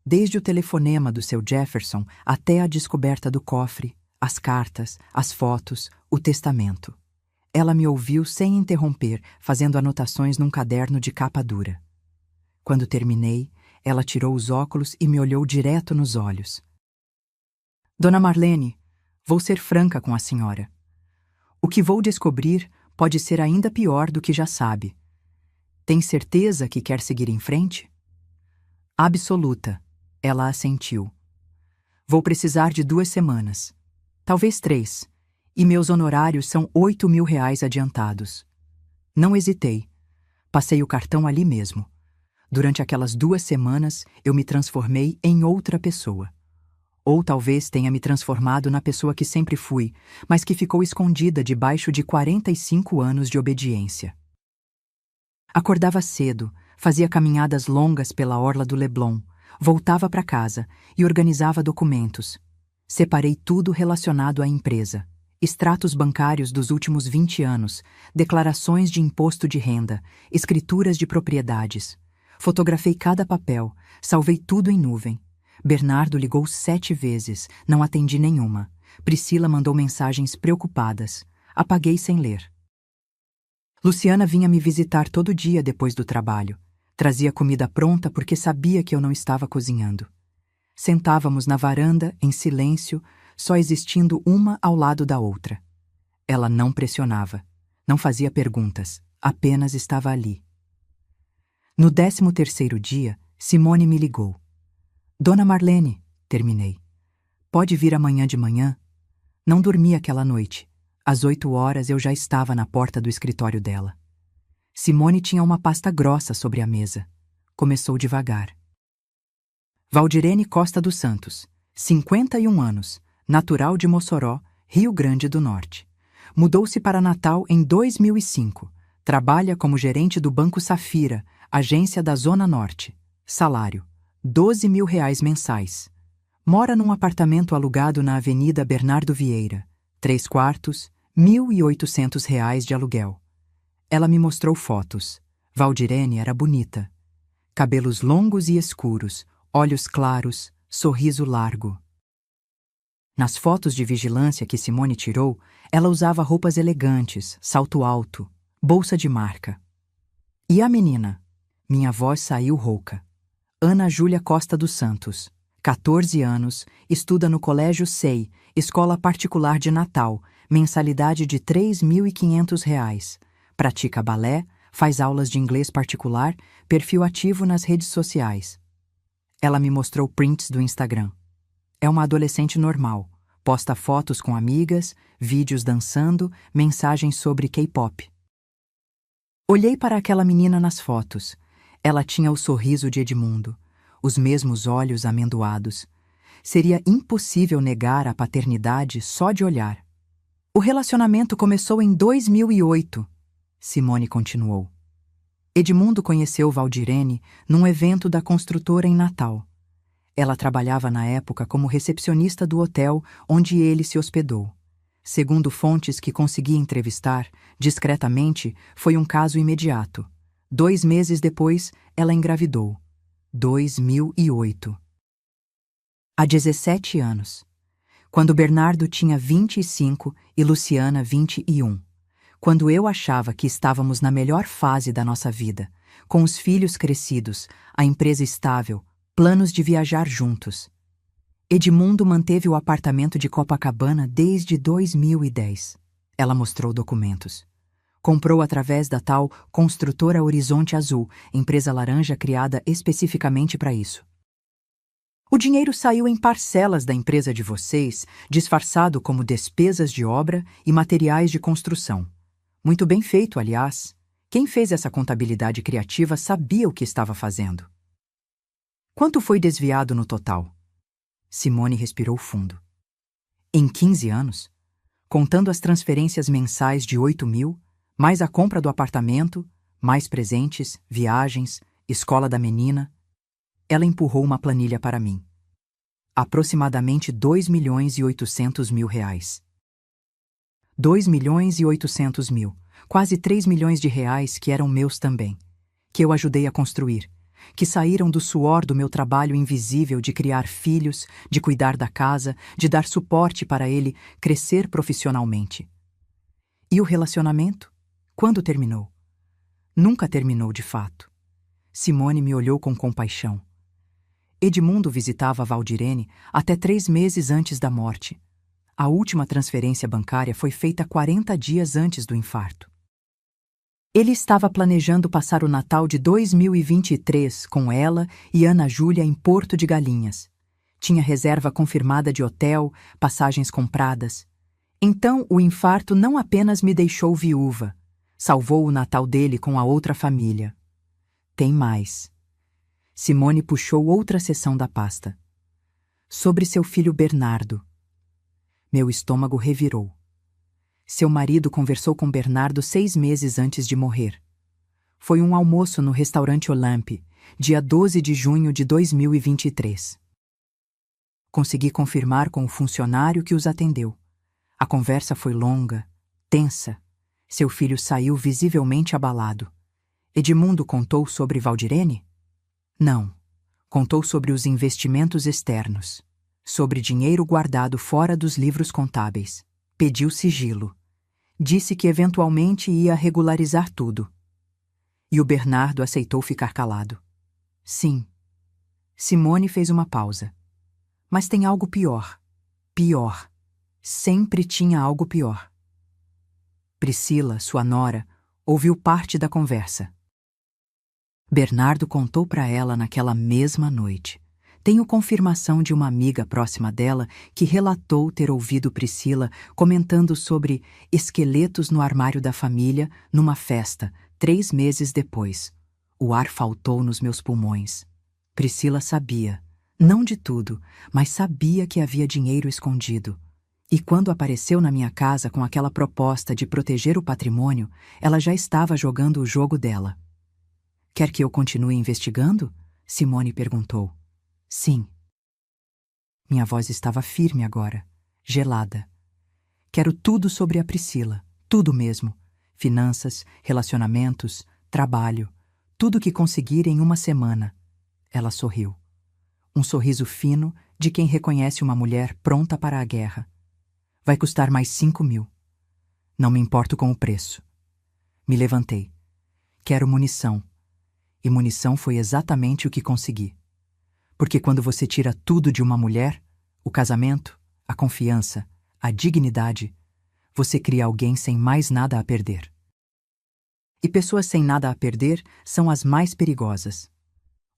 desde o telefonema do seu Jefferson até a descoberta do cofre, as cartas, as fotos, o testamento. Ela me ouviu sem interromper, fazendo anotações num caderno de capa dura. Quando terminei, ela tirou os óculos e me olhou direto nos olhos. Dona Marlene, vou ser franca com a senhora. O que vou descobrir pode ser ainda pior do que já sabe. Tem certeza que quer seguir em frente? Absoluta, ela assentiu. Vou precisar de 2 semanas, talvez 3, e meus honorários são R$ 8.000 adiantados. Não hesitei. Passei o cartão ali mesmo. Durante aquelas 2 semanas, eu me transformei em outra pessoa. Ou talvez tenha me transformado na pessoa que sempre fui, mas que ficou escondida debaixo de 45 anos de obediência. Acordava cedo, fazia caminhadas longas pela orla do Leblon, voltava para casa e organizava documentos. Separei tudo relacionado à empresa. Extratos bancários dos últimos 20 anos, declarações de imposto de renda, escrituras de propriedades. Fotografei cada papel, salvei tudo em nuvem. Bernardo ligou 7 vezes, não atendi nenhuma. Priscila mandou mensagens preocupadas. Apaguei sem ler. Luciana vinha me visitar todo dia depois do trabalho. Trazia comida pronta porque sabia que eu não estava cozinhando. Sentávamos na varanda, em silêncio, só existindo uma ao lado da outra. Ela não pressionava, não fazia perguntas, apenas estava ali. No 13º dia, Simone me ligou. Dona Marlene, terminei. Pode vir amanhã de manhã? Não dormi aquela noite. Às 8 horas eu já estava na porta do escritório dela. Simone tinha uma pasta grossa sobre a mesa. Começou devagar. Valdirene Costa dos Santos, 51 anos, natural de Mossoró, Rio Grande do Norte. Mudou-se para Natal em 2005. Trabalha como gerente do Banco Safira, agência da Zona Norte. Salário: R$ 12.000 mensais. Mora num apartamento alugado na Avenida Bernardo Vieira. 3 quartos, R$ 1.800 de aluguel. Ela me mostrou fotos. Valdirene era bonita. Cabelos longos e escuros, olhos claros, sorriso largo. Nas fotos de vigilância que Simone tirou, ela usava roupas elegantes, salto alto, bolsa de marca. E a menina? Minha voz saiu rouca. Ana Júlia Costa dos Santos, 14 anos, estuda no Colégio SEI, escola particular de Natal, mensalidade de R$ 3.500. Pratica balé, faz aulas de inglês particular, perfil ativo nas redes sociais. Ela me mostrou prints do Instagram. É uma adolescente normal. Posta fotos com amigas, vídeos dançando, mensagens sobre K-pop. Olhei para aquela menina nas fotos. Ela tinha o sorriso de Edmundo, os mesmos olhos amendoados. Seria impossível negar a paternidade só de olhar. O relacionamento começou em 2008, Simone continuou. Edmundo conheceu Valdirene num evento da construtora em Natal. Ela trabalhava na época como recepcionista do hotel onde ele se hospedou. Segundo fontes que consegui entrevistar, discretamente, foi um caso imediato. 2 meses depois, ela engravidou. 2008. Há 17 anos. Quando Bernardo tinha 25 e Luciana 21. Quando eu achava que estávamos na melhor fase da nossa vida, com os filhos crescidos, a empresa estável, planos de viajar juntos. Edmundo manteve o apartamento de Copacabana desde 2010. Ela mostrou documentos. Comprou através da tal construtora Horizonte Azul, empresa laranja criada especificamente para isso. O dinheiro saiu em parcelas da empresa de vocês, disfarçado como despesas de obra e materiais de construção. Muito bem feito, aliás. Quem fez essa contabilidade criativa sabia o que estava fazendo. Quanto foi desviado no total? Simone respirou fundo. Em 15 anos, contando as transferências mensais de 8.000, mais a compra do apartamento, mais presentes, viagens, escola da menina, ela empurrou uma planilha para mim. Aproximadamente R$ 2.800.000. R$ 2.800.000, quase 3 milhões de reais que eram meus também, que eu ajudei a construir, que saíram do suor do meu trabalho invisível de criar filhos, de cuidar da casa, de dar suporte para ele crescer profissionalmente. E o relacionamento? Quando terminou? Nunca terminou de fato. Simone me olhou com compaixão. Edmundo visitava Valdirene até 3 meses antes da morte. A última transferência bancária foi feita 40 dias antes do infarto. Ele estava planejando passar o Natal de 2023 com ela e Ana Júlia em Porto de Galinhas. Tinha reserva confirmada de hotel, passagens compradas. Então, o infarto não apenas me deixou viúva, salvou o Natal dele com a outra família. Tem mais. Simone puxou outra seção da pasta. Sobre seu filho Bernardo. Meu estômago revirou. Seu marido conversou com Bernardo 6 meses antes de morrer. Foi um almoço no restaurante Olympe, dia 12 de junho de 2023. Consegui confirmar com o funcionário que os atendeu. A conversa foi longa, tensa. Seu filho saiu visivelmente abalado. Edmundo contou sobre Valdirene? Não. Contou sobre os investimentos externos. Sobre dinheiro guardado fora dos livros contábeis. Pediu sigilo. Disse que eventualmente ia regularizar tudo. E o Bernardo aceitou ficar calado. Sim. Simone fez uma pausa. Mas tem algo pior. Pior. Sempre tinha algo pior. Priscila, sua nora, ouviu parte da conversa. Bernardo contou para ela naquela mesma noite. Tenho confirmação de uma amiga próxima dela que relatou ter ouvido Priscila comentando sobre esqueletos no armário da família numa festa, 3 meses depois. O ar faltou nos meus pulmões. Priscila sabia, não de tudo, mas sabia que havia dinheiro escondido. E quando apareceu na minha casa com aquela proposta de proteger o patrimônio, ela já estava jogando o jogo dela. Quer que eu continue investigando? Simone perguntou. Sim. Minha voz estava firme agora, gelada. Quero tudo sobre a Priscila, tudo mesmo. Finanças, relacionamentos, trabalho, tudo que conseguir em uma semana. Ela sorriu. Um sorriso fino de quem reconhece uma mulher pronta para a guerra. Vai custar mais 5.000. Não me importo com o preço. Me levantei. Quero munição. E munição foi exatamente o que consegui. Porque quando você tira tudo de uma mulher, o casamento, a confiança, a dignidade, você cria alguém sem mais nada a perder. E pessoas sem nada a perder são as mais perigosas.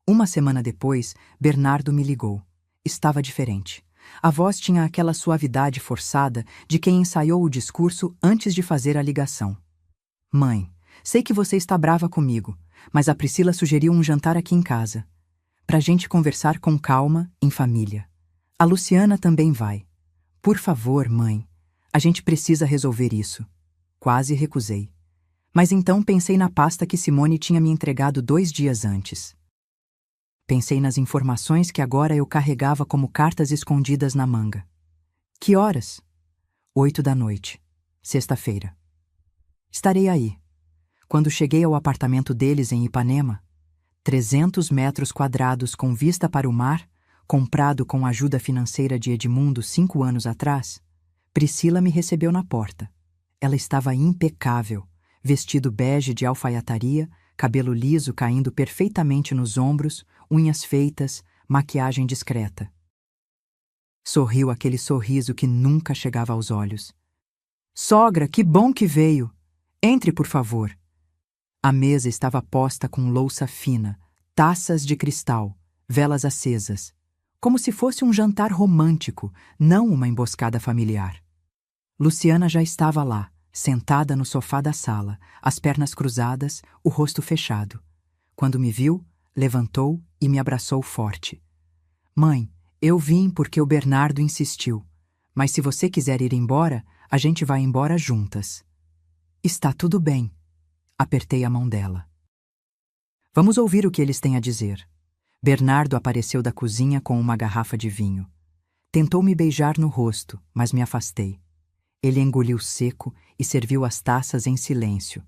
Uma semana depois, Bernardo me ligou. Estava diferente. A voz tinha aquela suavidade forçada de quem ensaiou o discurso antes de fazer a ligação. Mãe, sei que você está brava comigo, mas a Priscila sugeriu um jantar aqui em casa. Pra gente conversar com calma, em família. A Luciana também vai. Por favor, mãe, a gente precisa resolver isso. Quase recusei. Mas então pensei na pasta que Simone tinha me entregado 2 dias antes. Pensei nas informações que agora eu carregava como cartas escondidas na manga. Que horas? 8 da noite, sexta-feira. Estarei aí. Quando cheguei ao apartamento deles em Ipanema, 300 metros quadrados com vista para o mar, comprado com a ajuda financeira de Edmundo 5 anos atrás, Priscila me recebeu na porta. Ela estava impecável, vestido bege de alfaiataria, cabelo liso caindo perfeitamente nos ombros, unhas feitas, maquiagem discreta. Sorriu aquele sorriso que nunca chegava aos olhos. Sogra, que bom que veio! Entre, por favor. A mesa estava posta com louça fina, taças de cristal, velas acesas, como se fosse um jantar romântico, não uma emboscada familiar. Luciana já estava lá, sentada no sofá da sala, as pernas cruzadas, o rosto fechado. Quando me viu, levantou e me abraçou forte. Mãe, eu vim porque o Bernardo insistiu, mas se você quiser ir embora, a gente vai embora juntas. Está tudo bem. Apertei a mão dela. Vamos ouvir o que eles têm a dizer. Bernardo apareceu da cozinha com uma garrafa de vinho. Tentou me beijar no rosto, mas me afastei. Ele engoliu seco e serviu as taças em silêncio.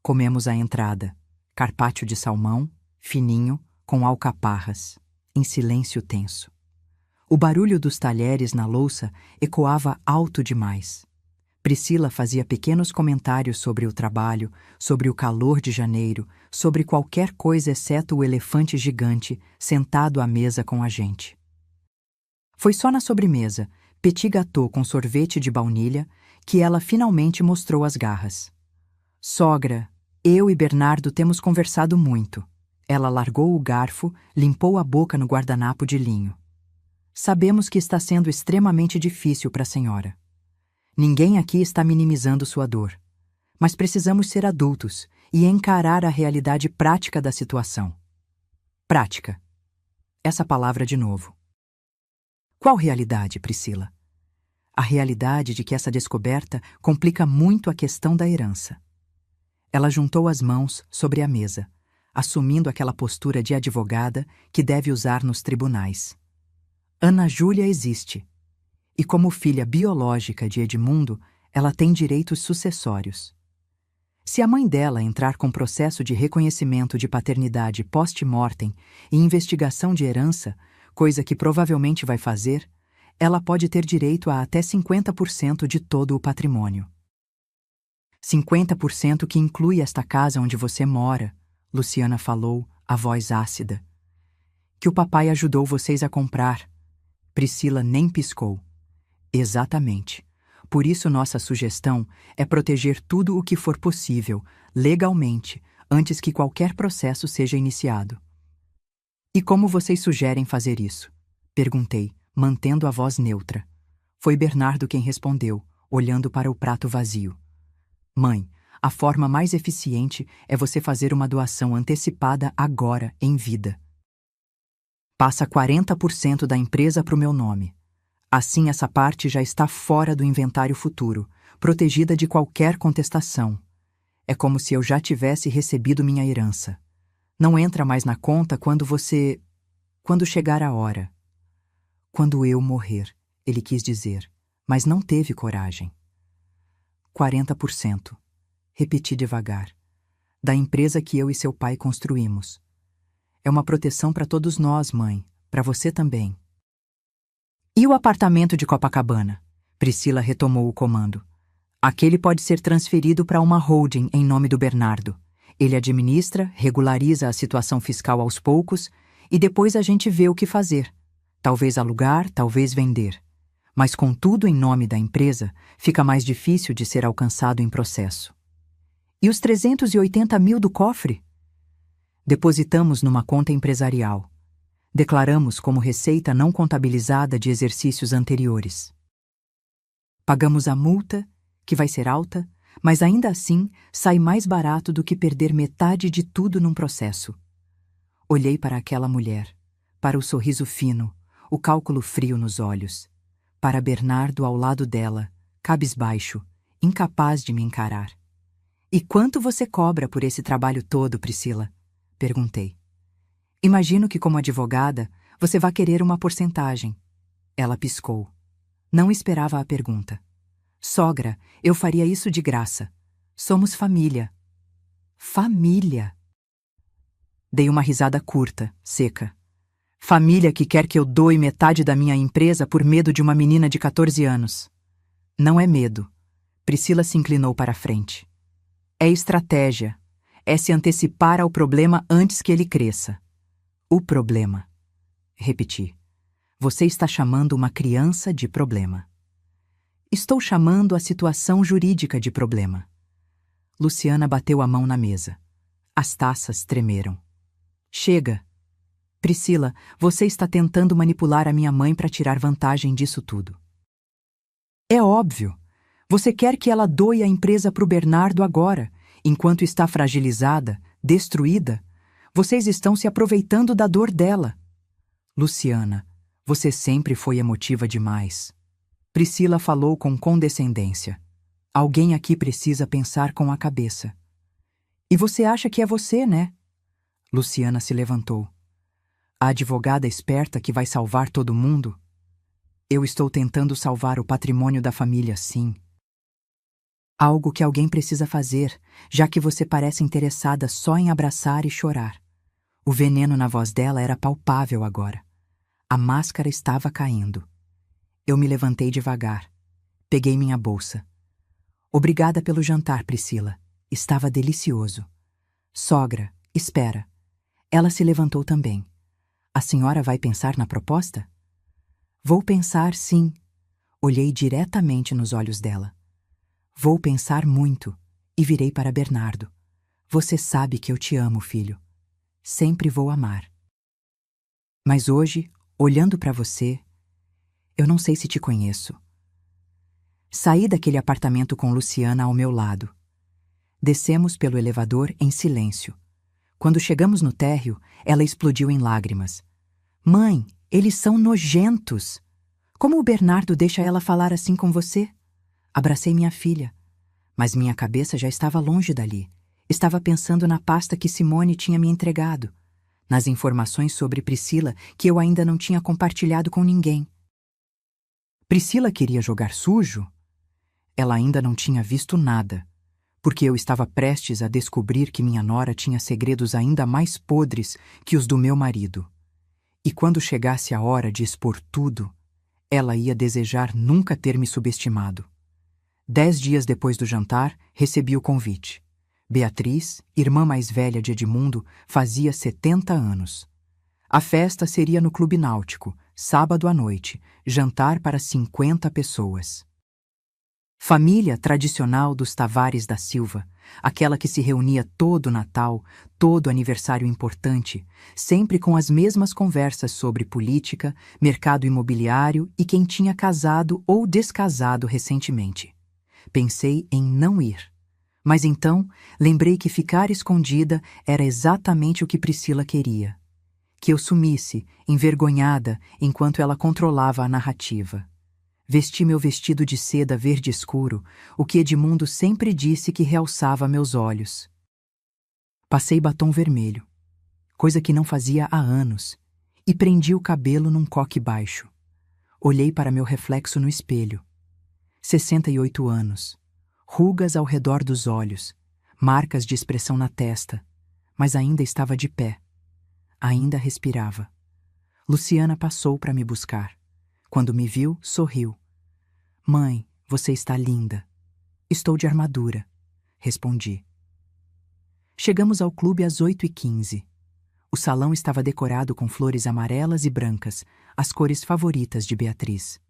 Comemos à entrada. Carpaccio de salmão, fininho, com alcaparras, em silêncio tenso. O barulho dos talheres na louça ecoava alto demais. Priscila fazia pequenos comentários sobre o trabalho, sobre o calor de janeiro, sobre qualquer coisa exceto o elefante gigante sentado à mesa com a gente. Foi só na sobremesa, petit gâteau com sorvete de baunilha, que ela finalmente mostrou as garras. Sogra, eu e Bernardo temos conversado muito. Ela largou o garfo, limpou a boca no guardanapo de linho. Sabemos que está sendo extremamente difícil para a senhora. Ninguém aqui está minimizando sua dor. Mas precisamos ser adultos e encarar a realidade prática da situação. Prática. Essa palavra de novo. Qual realidade, Priscila? A realidade de que essa descoberta complica muito a questão da herança. Ela juntou as mãos sobre a mesa, assumindo aquela postura de advogada que deve usar nos tribunais. Ana Júlia existe. E como filha biológica de Edmundo, ela tem direitos sucessórios. Se a mãe dela entrar com processo de reconhecimento de paternidade post-mortem e investigação de herança, coisa que provavelmente vai fazer, ela pode ter direito a até 50% de todo o patrimônio. 50% que inclui esta casa onde você mora, Luciana falou, a voz ácida. Que o papai ajudou vocês a comprar. Priscila nem piscou. Exatamente. Por isso nossa sugestão é proteger tudo o que for possível, legalmente, antes que qualquer processo seja iniciado. E como vocês sugerem fazer isso? Perguntei, mantendo a voz neutra. Foi Bernardo quem respondeu, olhando para o prato vazio. Mãe, a forma mais eficiente é você fazer uma doação antecipada agora, em vida. Passa 40% da empresa para o meu nome. Assim essa parte já está fora do inventário futuro, protegida de qualquer contestação. É como se eu já tivesse recebido minha herança. Não entra mais na conta quando chegar a hora. Quando eu morrer, ele quis dizer, mas não teve coragem. 40%. Repeti devagar. Da empresa que eu e seu pai construímos. É uma proteção para todos nós, mãe. Para você também. E o apartamento de Copacabana? Priscila retomou o comando. Aquele pode ser transferido para uma holding em nome do Bernardo. Ele administra, regulariza a situação fiscal aos poucos e depois a gente vê o que fazer. Talvez alugar, talvez vender. Mas com tudo em nome da empresa, fica mais difícil de ser alcançado em processo. E os 380 mil do cofre? Depositamos numa conta empresarial. Declaramos como receita não contabilizada de exercícios anteriores. Pagamos a multa, que vai ser alta, mas ainda assim sai mais barato do que perder metade de tudo num processo. Olhei para aquela mulher, para o sorriso fino, o cálculo frio nos olhos, para Bernardo ao lado dela, cabisbaixo, incapaz de me encarar. E quanto você cobra por esse trabalho todo, Priscila? Perguntei. Imagino que, como advogada, você vá querer uma porcentagem. Ela piscou. Não esperava a pergunta. Sogra, eu faria isso de graça. Somos família. Família! Dei uma risada curta, seca. Família que quer que eu doe metade da minha empresa por medo de uma menina de 14 anos. Não é medo. Priscila se inclinou para a frente. É estratégia. É se antecipar ao problema antes que ele cresça. O problema. Repeti. Você está chamando uma criança de problema. Estou chamando a situação jurídica de problema. Luciana bateu a mão na mesa. As taças tremeram. Chega. Priscila, você está tentando manipular a minha mãe para tirar vantagem disso tudo. É óbvio. Você quer que ela doe a empresa para o Bernardo agora, enquanto está fragilizada, destruída. Vocês estão se aproveitando da dor dela. Luciana, você sempre foi emotiva demais. Priscila falou com condescendência. Alguém aqui precisa pensar com a cabeça. E você acha que é você, né? Luciana se levantou. A advogada esperta que vai salvar todo mundo? Eu estou tentando salvar o patrimônio da família, sim. Algo que alguém precisa fazer, já que você parece interessada só em abraçar e chorar. O veneno na voz dela era palpável agora. A máscara estava caindo. Eu me levantei devagar. Peguei minha bolsa. Obrigada pelo jantar, Priscila. Estava delicioso. Sogra, espera. Ela se levantou também. A senhora vai pensar na proposta? Vou pensar, sim. Olhei diretamente nos olhos dela. Vou pensar muito, e virei para Bernardo. Você sabe que eu te amo, filho. Sempre vou amar. Mas hoje, olhando para você, eu não sei se te conheço. Saí daquele apartamento com Luciana ao meu lado. Descemos pelo elevador em silêncio. Quando chegamos no térreo, ela explodiu em lágrimas. Mãe, eles são nojentos! Como o Bernardo deixa ela falar assim com você? Abracei minha filha, mas minha cabeça já estava longe dali. Estava pensando na pasta que Simone tinha me entregado, nas informações sobre Priscila que eu ainda não tinha compartilhado com ninguém. Priscila queria jogar sujo? Ela ainda não tinha visto nada, porque eu estava prestes a descobrir que minha nora tinha segredos ainda mais podres que os do meu marido. E quando chegasse a hora de expor tudo, ela ia desejar nunca ter me subestimado. 10 dias depois do jantar, recebi o convite. Beatriz, irmã mais velha de Edmundo, fazia 70 anos. A festa seria no Clube Náutico, sábado à noite, jantar para 50 pessoas. Família tradicional dos Tavares da Silva, aquela que se reunia todo Natal, todo aniversário importante, sempre com as mesmas conversas sobre política, mercado imobiliário e quem tinha casado ou descasado recentemente. Pensei em não ir. Mas então lembrei que ficar escondida era exatamente o que Priscila queria. Que eu sumisse, envergonhada, enquanto ela controlava a narrativa. Vesti meu vestido de seda verde escuro, o que Edmundo sempre disse que realçava meus olhos. Passei batom vermelho, coisa que não fazia há anos, e prendi o cabelo num coque baixo. Olhei para meu reflexo no espelho. 68 anos, rugas ao redor dos olhos, marcas de expressão na testa, mas ainda estava de pé. Ainda respirava. Luciana passou para me buscar. Quando me viu, sorriu. Mãe, você está linda. Estou de armadura, respondi. Chegamos ao clube às 8h15. O salão estava decorado com flores amarelas e brancas, as cores favoritas de Beatriz.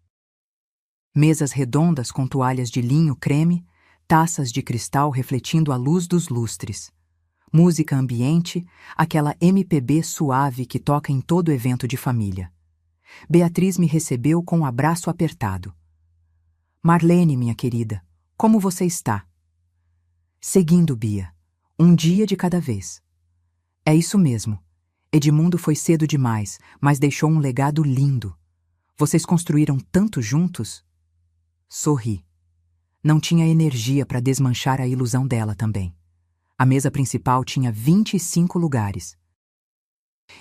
Mesas redondas com toalhas de linho creme, taças de cristal refletindo a luz dos lustres. Música ambiente, aquela MPB suave que toca em todo evento de família. Beatriz me recebeu com um abraço apertado. Marlene, minha querida, como você está? Seguindo, Bia. Um dia de cada vez. É isso mesmo. Edmundo foi cedo demais, mas deixou um legado lindo. Vocês construíram tanto juntos? Sorri. Não tinha energia para desmanchar a ilusão dela também. A mesa principal tinha 25 lugares.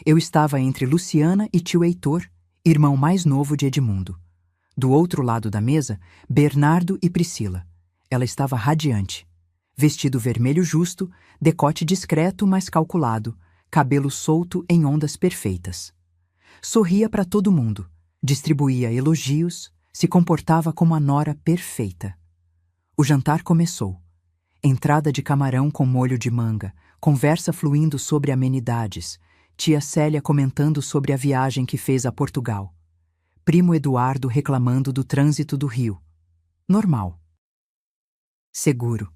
Eu estava entre Luciana e tio Heitor, irmão mais novo de Edmundo. Do outro lado da mesa, Bernardo e Priscila. Ela estava radiante. Vestido vermelho justo, decote discreto, mas calculado, cabelo solto em ondas perfeitas. Sorria para todo mundo, distribuía elogios, se comportava como a nora perfeita. O jantar começou. Entrada de camarão com molho de manga, conversa fluindo sobre amenidades, tia Célia comentando sobre a viagem que fez a Portugal. Primo Eduardo reclamando do trânsito do Rio. Normal. Seguro.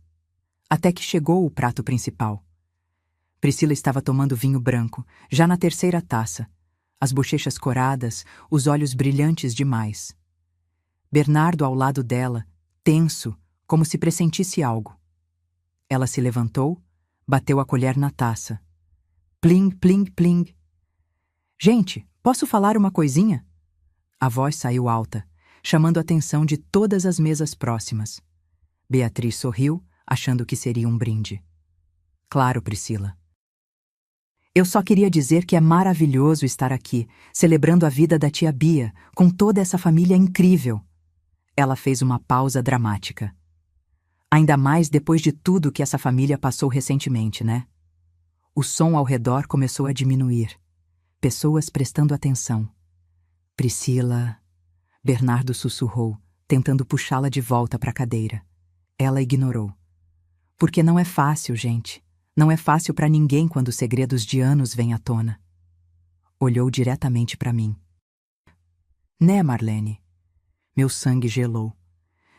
Até que chegou o prato principal. Priscila estava tomando vinho branco, já na terceira taça, as bochechas coradas, os olhos brilhantes demais. Bernardo ao lado dela, tenso, como se pressentisse algo. Ela se levantou, bateu a colher na taça. Plim, plim, plim. Gente, posso falar uma coisinha? A voz saiu alta, chamando a atenção de todas as mesas próximas. Beatriz sorriu, achando que seria um brinde. Claro, Priscila. Eu só queria dizer que é maravilhoso estar aqui, celebrando a vida da tia Bia, com toda essa família incrível. Ela fez uma pausa dramática. Ainda mais depois de tudo que essa família passou recentemente, né? O som ao redor começou a diminuir. Pessoas prestando atenção. Priscila... Bernardo sussurrou, tentando puxá-la de volta para a cadeira. Ela ignorou. Porque não é fácil, gente. Não é fácil para ninguém quando os segredos de anos vêm à tona. Olhou diretamente para mim. Né, Marlene? Meu sangue gelou.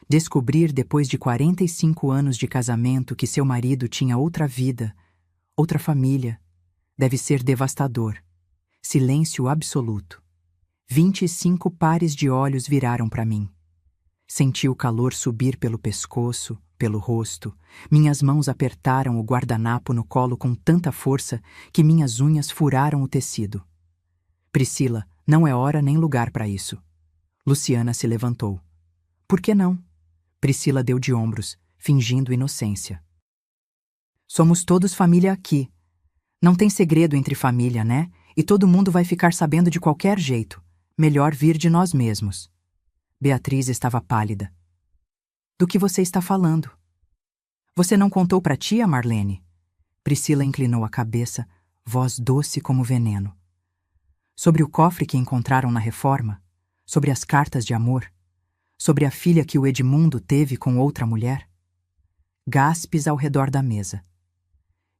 Descobrir depois de 45 anos de casamento que seu marido tinha outra vida, outra família, deve ser devastador. Silêncio absoluto. 25 pares de olhos viraram para mim. Senti o calor subir pelo pescoço, pelo rosto. Minhas mãos apertaram o guardanapo no colo com tanta força que minhas unhas furaram o tecido. Priscila, não é hora nem lugar para isso. Luciana se levantou. Por que não? Priscila deu de ombros, fingindo inocência. Somos todos família aqui. Não tem segredo entre família, né? E todo mundo vai ficar sabendo de qualquer jeito. Melhor vir de nós mesmos. Beatriz estava pálida. Do que você está falando? Você não contou para tia, Marlene? Priscila inclinou a cabeça, voz doce como veneno. Sobre o cofre que encontraram na reforma? Sobre as cartas de amor? Sobre a filha que o Edmundo teve com outra mulher? Gaspes ao redor da mesa.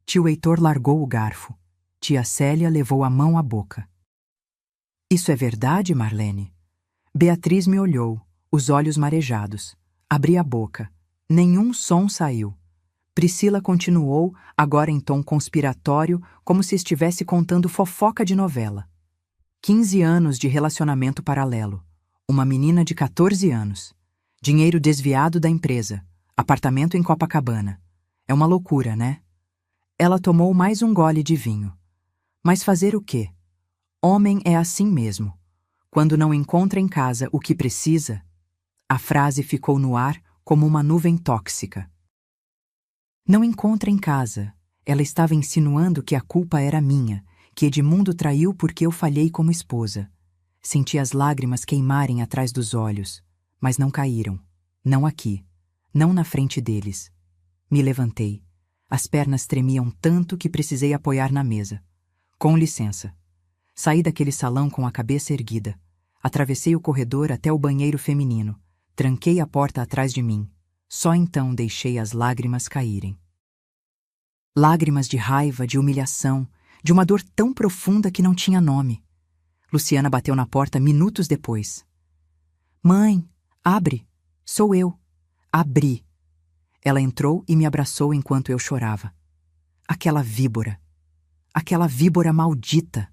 Tio Heitor largou o garfo. Tia Célia levou a mão à boca. Isso é verdade, Marlene? Beatriz me olhou, os olhos marejados. Abri a boca. Nenhum som saiu. Priscila continuou, agora em tom conspiratório, como se estivesse contando fofoca de novela. 15 anos de relacionamento paralelo. Uma menina de 14 anos. Dinheiro desviado da empresa. Apartamento em Copacabana. É uma loucura, né? Ela tomou mais um gole de vinho. Mas fazer o quê? Homem é assim mesmo. Quando não encontra em casa o que precisa, a frase ficou no ar como uma nuvem tóxica. Não encontra em casa. Ela estava insinuando que a culpa era minha, que Edmundo traiu porque eu falhei como esposa. Senti as lágrimas queimarem atrás dos olhos, mas não caíram. Não aqui. Não na frente deles. Me levantei. As pernas tremiam tanto que precisei apoiar na mesa. Com licença. Saí daquele salão com a cabeça erguida. Atravessei o corredor até o banheiro feminino. Tranquei a porta atrás de mim. Só então deixei as lágrimas caírem. Lágrimas de raiva, de humilhação, de uma dor tão profunda que não tinha nome. Luciana bateu na porta minutos depois. Mãe, abre. Sou eu. Abri. Ela entrou e me abraçou enquanto eu chorava. Aquela víbora. Aquela víbora maldita.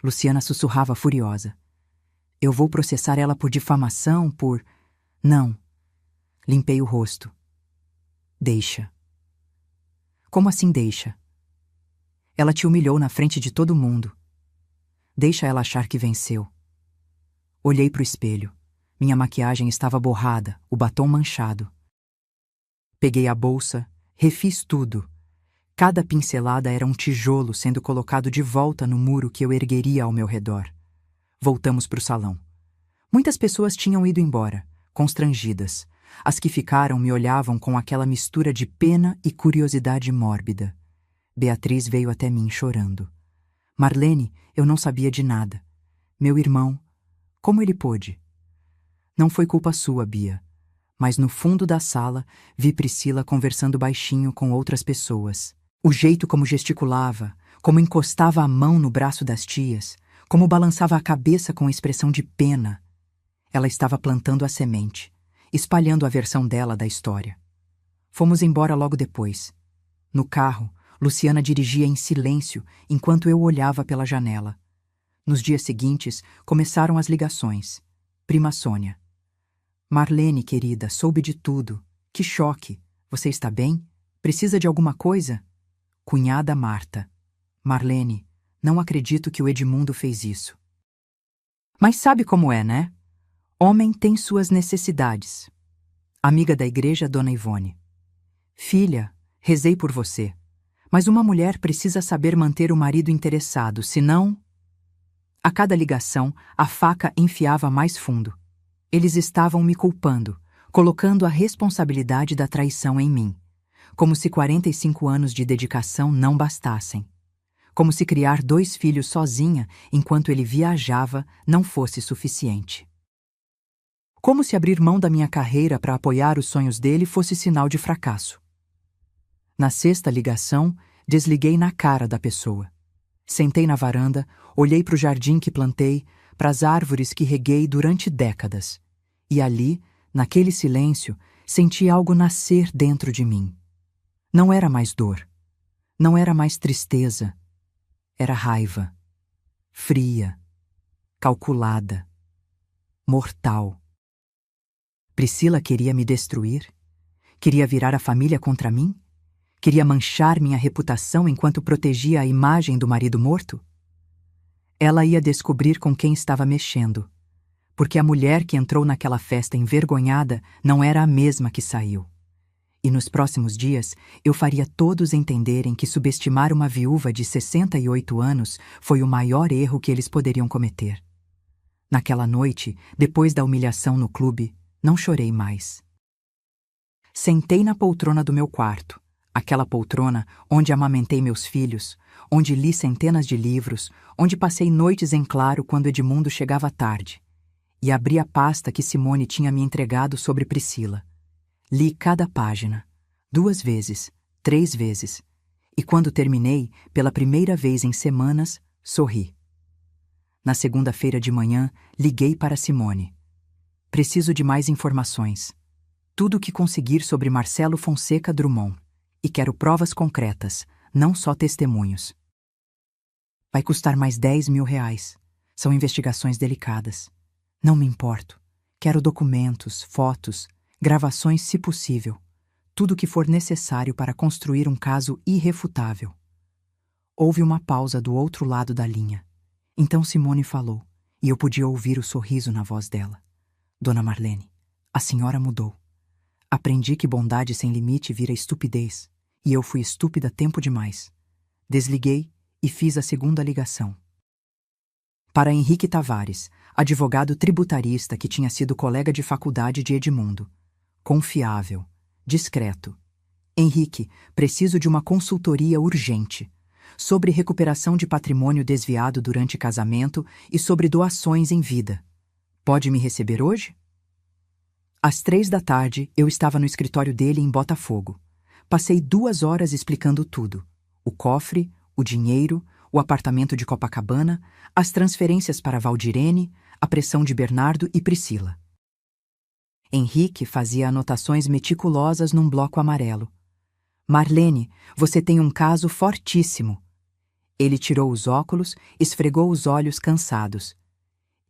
Luciana sussurrava furiosa. Eu vou processar ela por difamação, por... Não. Limpei o rosto. Deixa. Como assim deixa? Ela te humilhou na frente de todo mundo. Deixa ela achar que venceu. Olhei para o espelho. Minha maquiagem estava borrada, o batom manchado. Peguei a bolsa, refiz tudo. Cada pincelada era um tijolo sendo colocado de volta no muro que eu ergueria ao meu redor. Voltamos para o salão. Muitas pessoas tinham ido embora, constrangidas. As que ficaram me olhavam com aquela mistura de pena e curiosidade mórbida. Beatriz veio até mim chorando. Marlene, eu não sabia de nada. Meu irmão, como ele pôde? Não foi culpa sua, Bia. Mas no fundo da sala, vi Priscila conversando baixinho com outras pessoas. O jeito como gesticulava, como encostava a mão no braço das tias, como balançava a cabeça com expressão de pena. Ela estava plantando a semente, espalhando a versão dela da história. Fomos embora logo depois. No carro, Luciana dirigia em silêncio enquanto eu olhava pela janela. Nos dias seguintes, começaram as ligações. Prima Sônia. Marlene, querida, soube de tudo. Que choque. Você está bem? Precisa de alguma coisa? Cunhada Marta. Marlene, não acredito que o Edmundo fez isso. Mas sabe como é, né? Homem tem suas necessidades. Amiga da igreja, Dona Ivone. Filha, rezei por você. Mas uma mulher precisa saber manter o marido interessado, senão... A cada ligação, a faca enfiava mais fundo. Eles estavam me culpando, colocando a responsabilidade da traição em mim. Como se 45 anos de dedicação não bastassem. Como se criar 2 filhos sozinha enquanto ele viajava não fosse suficiente. Como se abrir mão da minha carreira para apoiar os sonhos dele fosse sinal de fracasso. Na sexta ligação, desliguei na cara da pessoa. Sentei na varanda, olhei para o jardim que plantei, para as árvores que reguei durante décadas. E ali, naquele silêncio, senti algo nascer dentro de mim. Não era mais dor. Não era mais tristeza. Era raiva. Fria. Calculada. Mortal. Priscila queria me destruir? Queria virar a família contra mim? Queria manchar minha reputação enquanto protegia a imagem do marido morto? Ela ia descobrir com quem estava mexendo, porque a mulher que entrou naquela festa envergonhada não era a mesma que saiu. E nos próximos dias eu faria todos entenderem que subestimar uma viúva de 68 anos foi o maior erro que eles poderiam cometer. Naquela noite, depois da humilhação no clube, não chorei mais. Sentei na poltrona do meu quarto, aquela poltrona onde amamentei meus filhos, onde li centenas de livros, onde passei noites em claro quando Edmundo chegava tarde, e abri a pasta que Simone tinha me entregado sobre Priscila. Li cada página, 2 vezes, 3 vezes, e quando terminei, pela primeira vez em semanas, sorri. Na segunda-feira de manhã, liguei para Simone. Preciso de mais informações. Tudo o que conseguir sobre Marcelo Fonseca Drummond. E quero provas concretas, não só testemunhos. Vai custar mais R$10.000. São investigações delicadas. Não me importo. Quero documentos, fotos, gravações se possível. Tudo o que for necessário para construir um caso irrefutável. Houve uma pausa do outro lado da linha. Então Simone falou, e eu podia ouvir o sorriso na voz dela. Dona Marlene, a senhora mudou. Aprendi que bondade sem limite vira estupidez, e eu fui estúpida tempo demais. Desliguei e fiz a segunda ligação. Para Henrique Tavares, advogado tributarista que tinha sido colega de faculdade de Edmundo. Confiável, discreto. Henrique, preciso de uma consultoria urgente. Sobre recuperação de patrimônio desviado durante casamento e sobre doações em vida. Pode me receber hoje? Às 3 da tarde, eu estava no escritório dele em Botafogo. Passei 2 horas explicando tudo. O cofre, o dinheiro, o apartamento de Copacabana, as transferências para Valdirene, a pressão de Bernardo e Priscila. Henrique fazia anotações meticulosas num bloco amarelo. Marlene, você tem um caso fortíssimo. Ele tirou os óculos, esfregou os olhos cansados.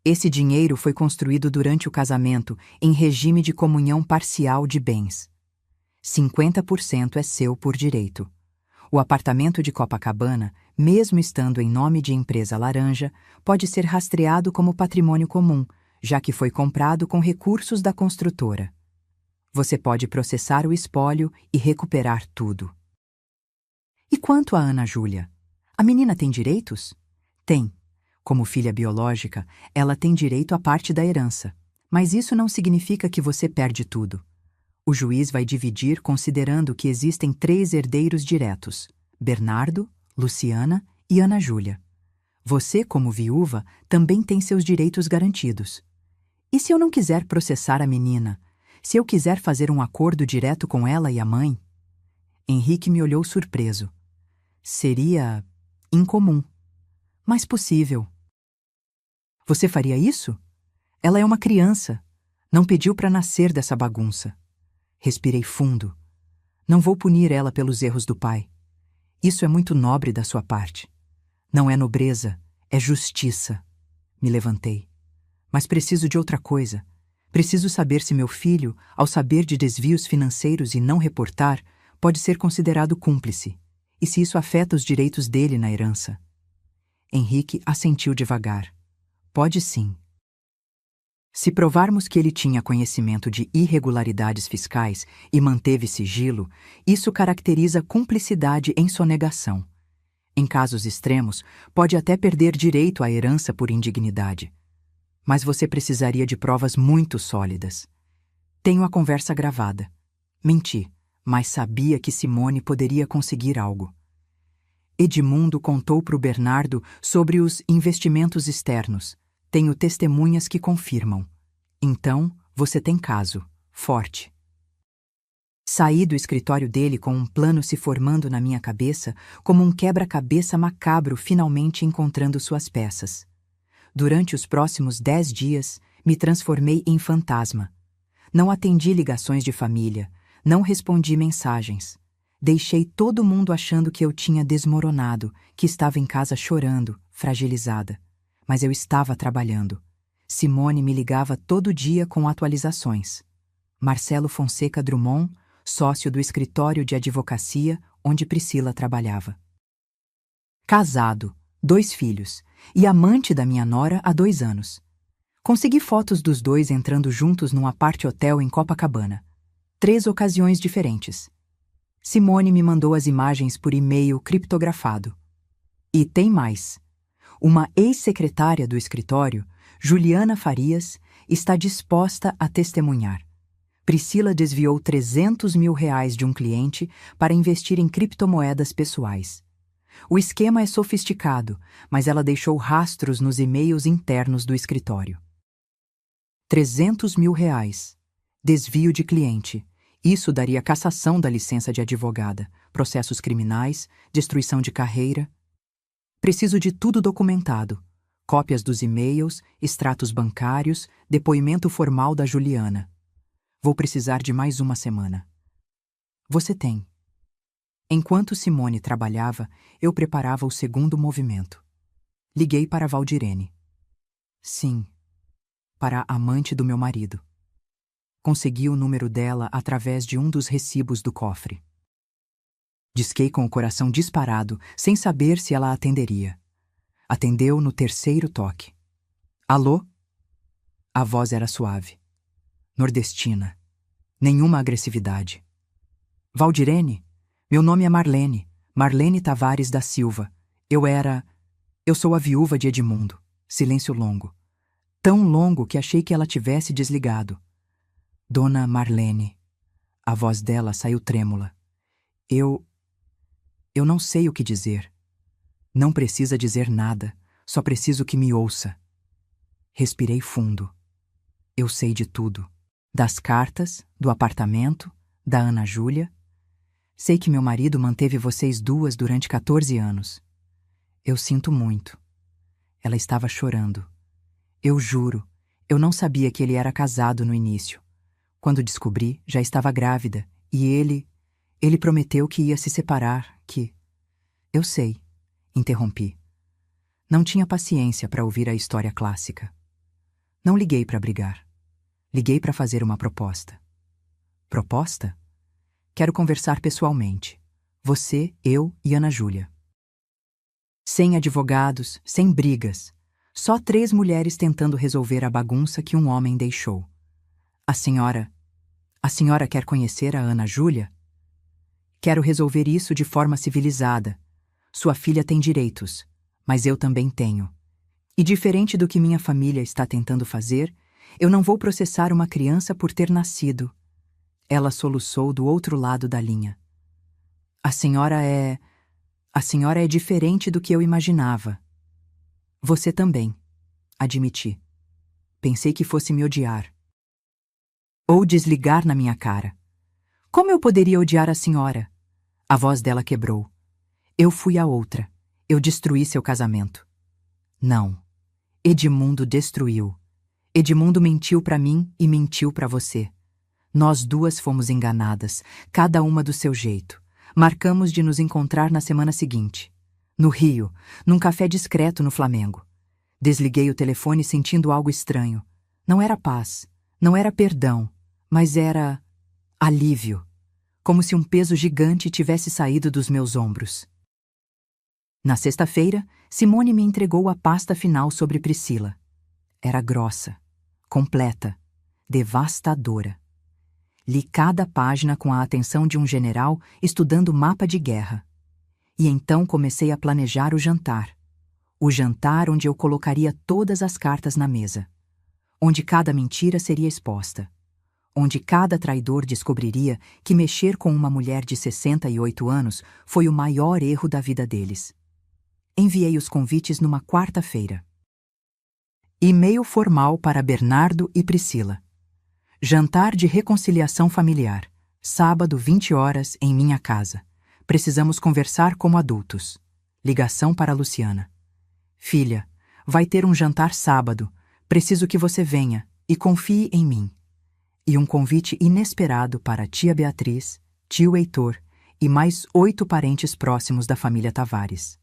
Esse dinheiro foi construído durante o casamento em regime de comunhão parcial de bens. 50% é seu por direito. O apartamento de Copacabana, mesmo estando em nome de empresa laranja, pode ser rastreado como patrimônio comum, já que foi comprado com recursos da construtora. Você pode processar o espólio e recuperar tudo. E quanto a Ana Júlia? A menina tem direitos? Tem. Como filha biológica, ela tem direito à parte da herança. Mas isso não significa que você perde tudo. O juiz vai dividir considerando que existem 3 herdeiros diretos: Bernardo, Luciana e Ana Júlia. Você, como viúva, também tem seus direitos garantidos. E se eu não quiser processar a menina? Se eu quiser fazer um acordo direto com ela e a mãe? Henrique me olhou surpreso. Seria incomum, mas possível. Você faria isso? Ela é uma criança. Não pediu para nascer dessa bagunça. Respirei fundo. Não vou punir ela pelos erros do pai. Isso é muito nobre da sua parte. Não é nobreza, é justiça. Me levantei. Mas preciso de outra coisa. Preciso saber se meu filho, ao saber de desvios financeiros e não reportar, pode ser considerado cúmplice. E se isso afeta os direitos dele na herança? Henrique assentiu devagar. Pode sim. Se provarmos que ele tinha conhecimento de irregularidades fiscais e manteve sigilo, isso caracteriza cumplicidade em sonegação. Em casos extremos, pode até perder direito à herança por indignidade. Mas você precisaria de provas muito sólidas. Tenho a conversa gravada. Menti, mas sabia que Simone poderia conseguir algo. Edmundo contou para o Bernardo sobre os investimentos externos. Tenho testemunhas que confirmam. Então, Você tem caso. Forte. Saí do escritório dele com um plano se formando na minha cabeça, como um quebra-cabeça macabro finalmente encontrando suas peças. Durante os próximos 10 dias, me transformei em fantasma. Não atendi ligações de família, não respondi mensagens. Deixei todo mundo achando que eu tinha desmoronado, que estava em casa chorando, fragilizada. Mas eu estava trabalhando. Simone me ligava todo dia com atualizações. Marcelo Fonseca Drummond, sócio do escritório de advocacia onde Priscila trabalhava. Casado, 2 filhos, e amante da minha nora há 2 anos. Consegui fotos dos dois entrando juntos num apart-hotel em Copacabana. 3 ocasiões diferentes. Simone me mandou as imagens por e-mail criptografado. E tem mais. Uma ex-secretária do escritório, Juliana Farias, está disposta a testemunhar. Priscila desviou R$300 mil de um cliente para investir em criptomoedas pessoais. O esquema é sofisticado, mas ela deixou rastros nos e-mails internos do escritório. R$300 mil. Desvio de cliente. Isso daria cassação da licença de advogada, processos criminais, destruição de carreira. Preciso de tudo documentado. Cópias dos e-mails, extratos bancários, depoimento formal da Juliana. Vou precisar de mais uma semana. Você tem. Enquanto Simone trabalhava, eu preparava o segundo movimento. Liguei para Valdirene. Sim, para a amante do meu marido. Consegui o número dela através de um dos recibos do cofre. Disquei com o coração disparado, sem saber se ela atenderia. Atendeu no 3º toque. Alô? A voz era suave. Nordestina. Nenhuma agressividade. Valdirene? Meu nome é Marlene. Marlene Tavares da Silva. Eu sou a viúva de Edmundo. Silêncio longo. Tão longo que achei que ela tivesse desligado. Dona Marlene. A voz dela saiu trêmula. Eu não sei o que dizer. Não precisa dizer nada. Só preciso que me ouça. Respirei fundo. Eu sei de tudo. Das cartas, do apartamento, da Ana Júlia. Sei que meu marido manteve vocês duas durante 14 anos. Eu sinto muito. Ela estava chorando. Eu juro, eu não sabia que ele era casado no início. Quando descobri, já estava grávida, e ele prometeu que ia se separar, que... Eu sei, interrompi. Não tinha paciência para ouvir a história clássica. Não liguei para brigar. Liguei para fazer uma proposta. Proposta? Quero conversar pessoalmente. Você, eu e Ana Júlia. Sem advogados, sem brigas. Só 3 mulheres tentando resolver a bagunça que um homem deixou. A senhora quer conhecer a Ana Júlia? Quero resolver isso de forma civilizada. Sua filha tem direitos, mas eu também tenho. E diferente do que minha família está tentando fazer, eu não vou processar uma criança por ter nascido. Ela soluçou do outro lado da linha. A senhora é diferente do que eu imaginava. Você também, admiti. Pensei que fosse me odiar. Ou desligar na minha cara. Como eu poderia odiar a senhora? A voz dela quebrou. Eu fui a outra. Eu destruí seu casamento. Não. Edmundo destruiu. Edmundo mentiu para mim e mentiu para você. Nós duas fomos enganadas, cada uma do seu jeito. Marcamos de nos encontrar na semana seguinte. No Rio, num café discreto no Flamengo. Desliguei o telefone sentindo algo estranho. Não era paz, não era perdão, mas era alívio. Como se um peso gigante tivesse saído dos meus ombros. Na sexta-feira, Simone me entregou a pasta final sobre Priscila. Era grossa, completa, devastadora. Li cada página com a atenção de um general estudando mapa de guerra. E então comecei a planejar o jantar. O jantar onde eu colocaria todas as cartas na mesa. Onde cada mentira seria exposta. Onde cada traidor descobriria que mexer com uma mulher de 68 anos foi o maior erro da vida deles. Enviei os convites numa quarta-feira. E-mail formal para Bernardo e Priscila. Jantar de reconciliação familiar. Sábado, 20 horas, em minha casa. Precisamos conversar como adultos. Ligação para Luciana. Filha, vai ter um jantar sábado. Preciso que você venha e confie em mim. E um convite inesperado para tia Beatriz, tio Heitor e mais 8 parentes próximos da família Tavares.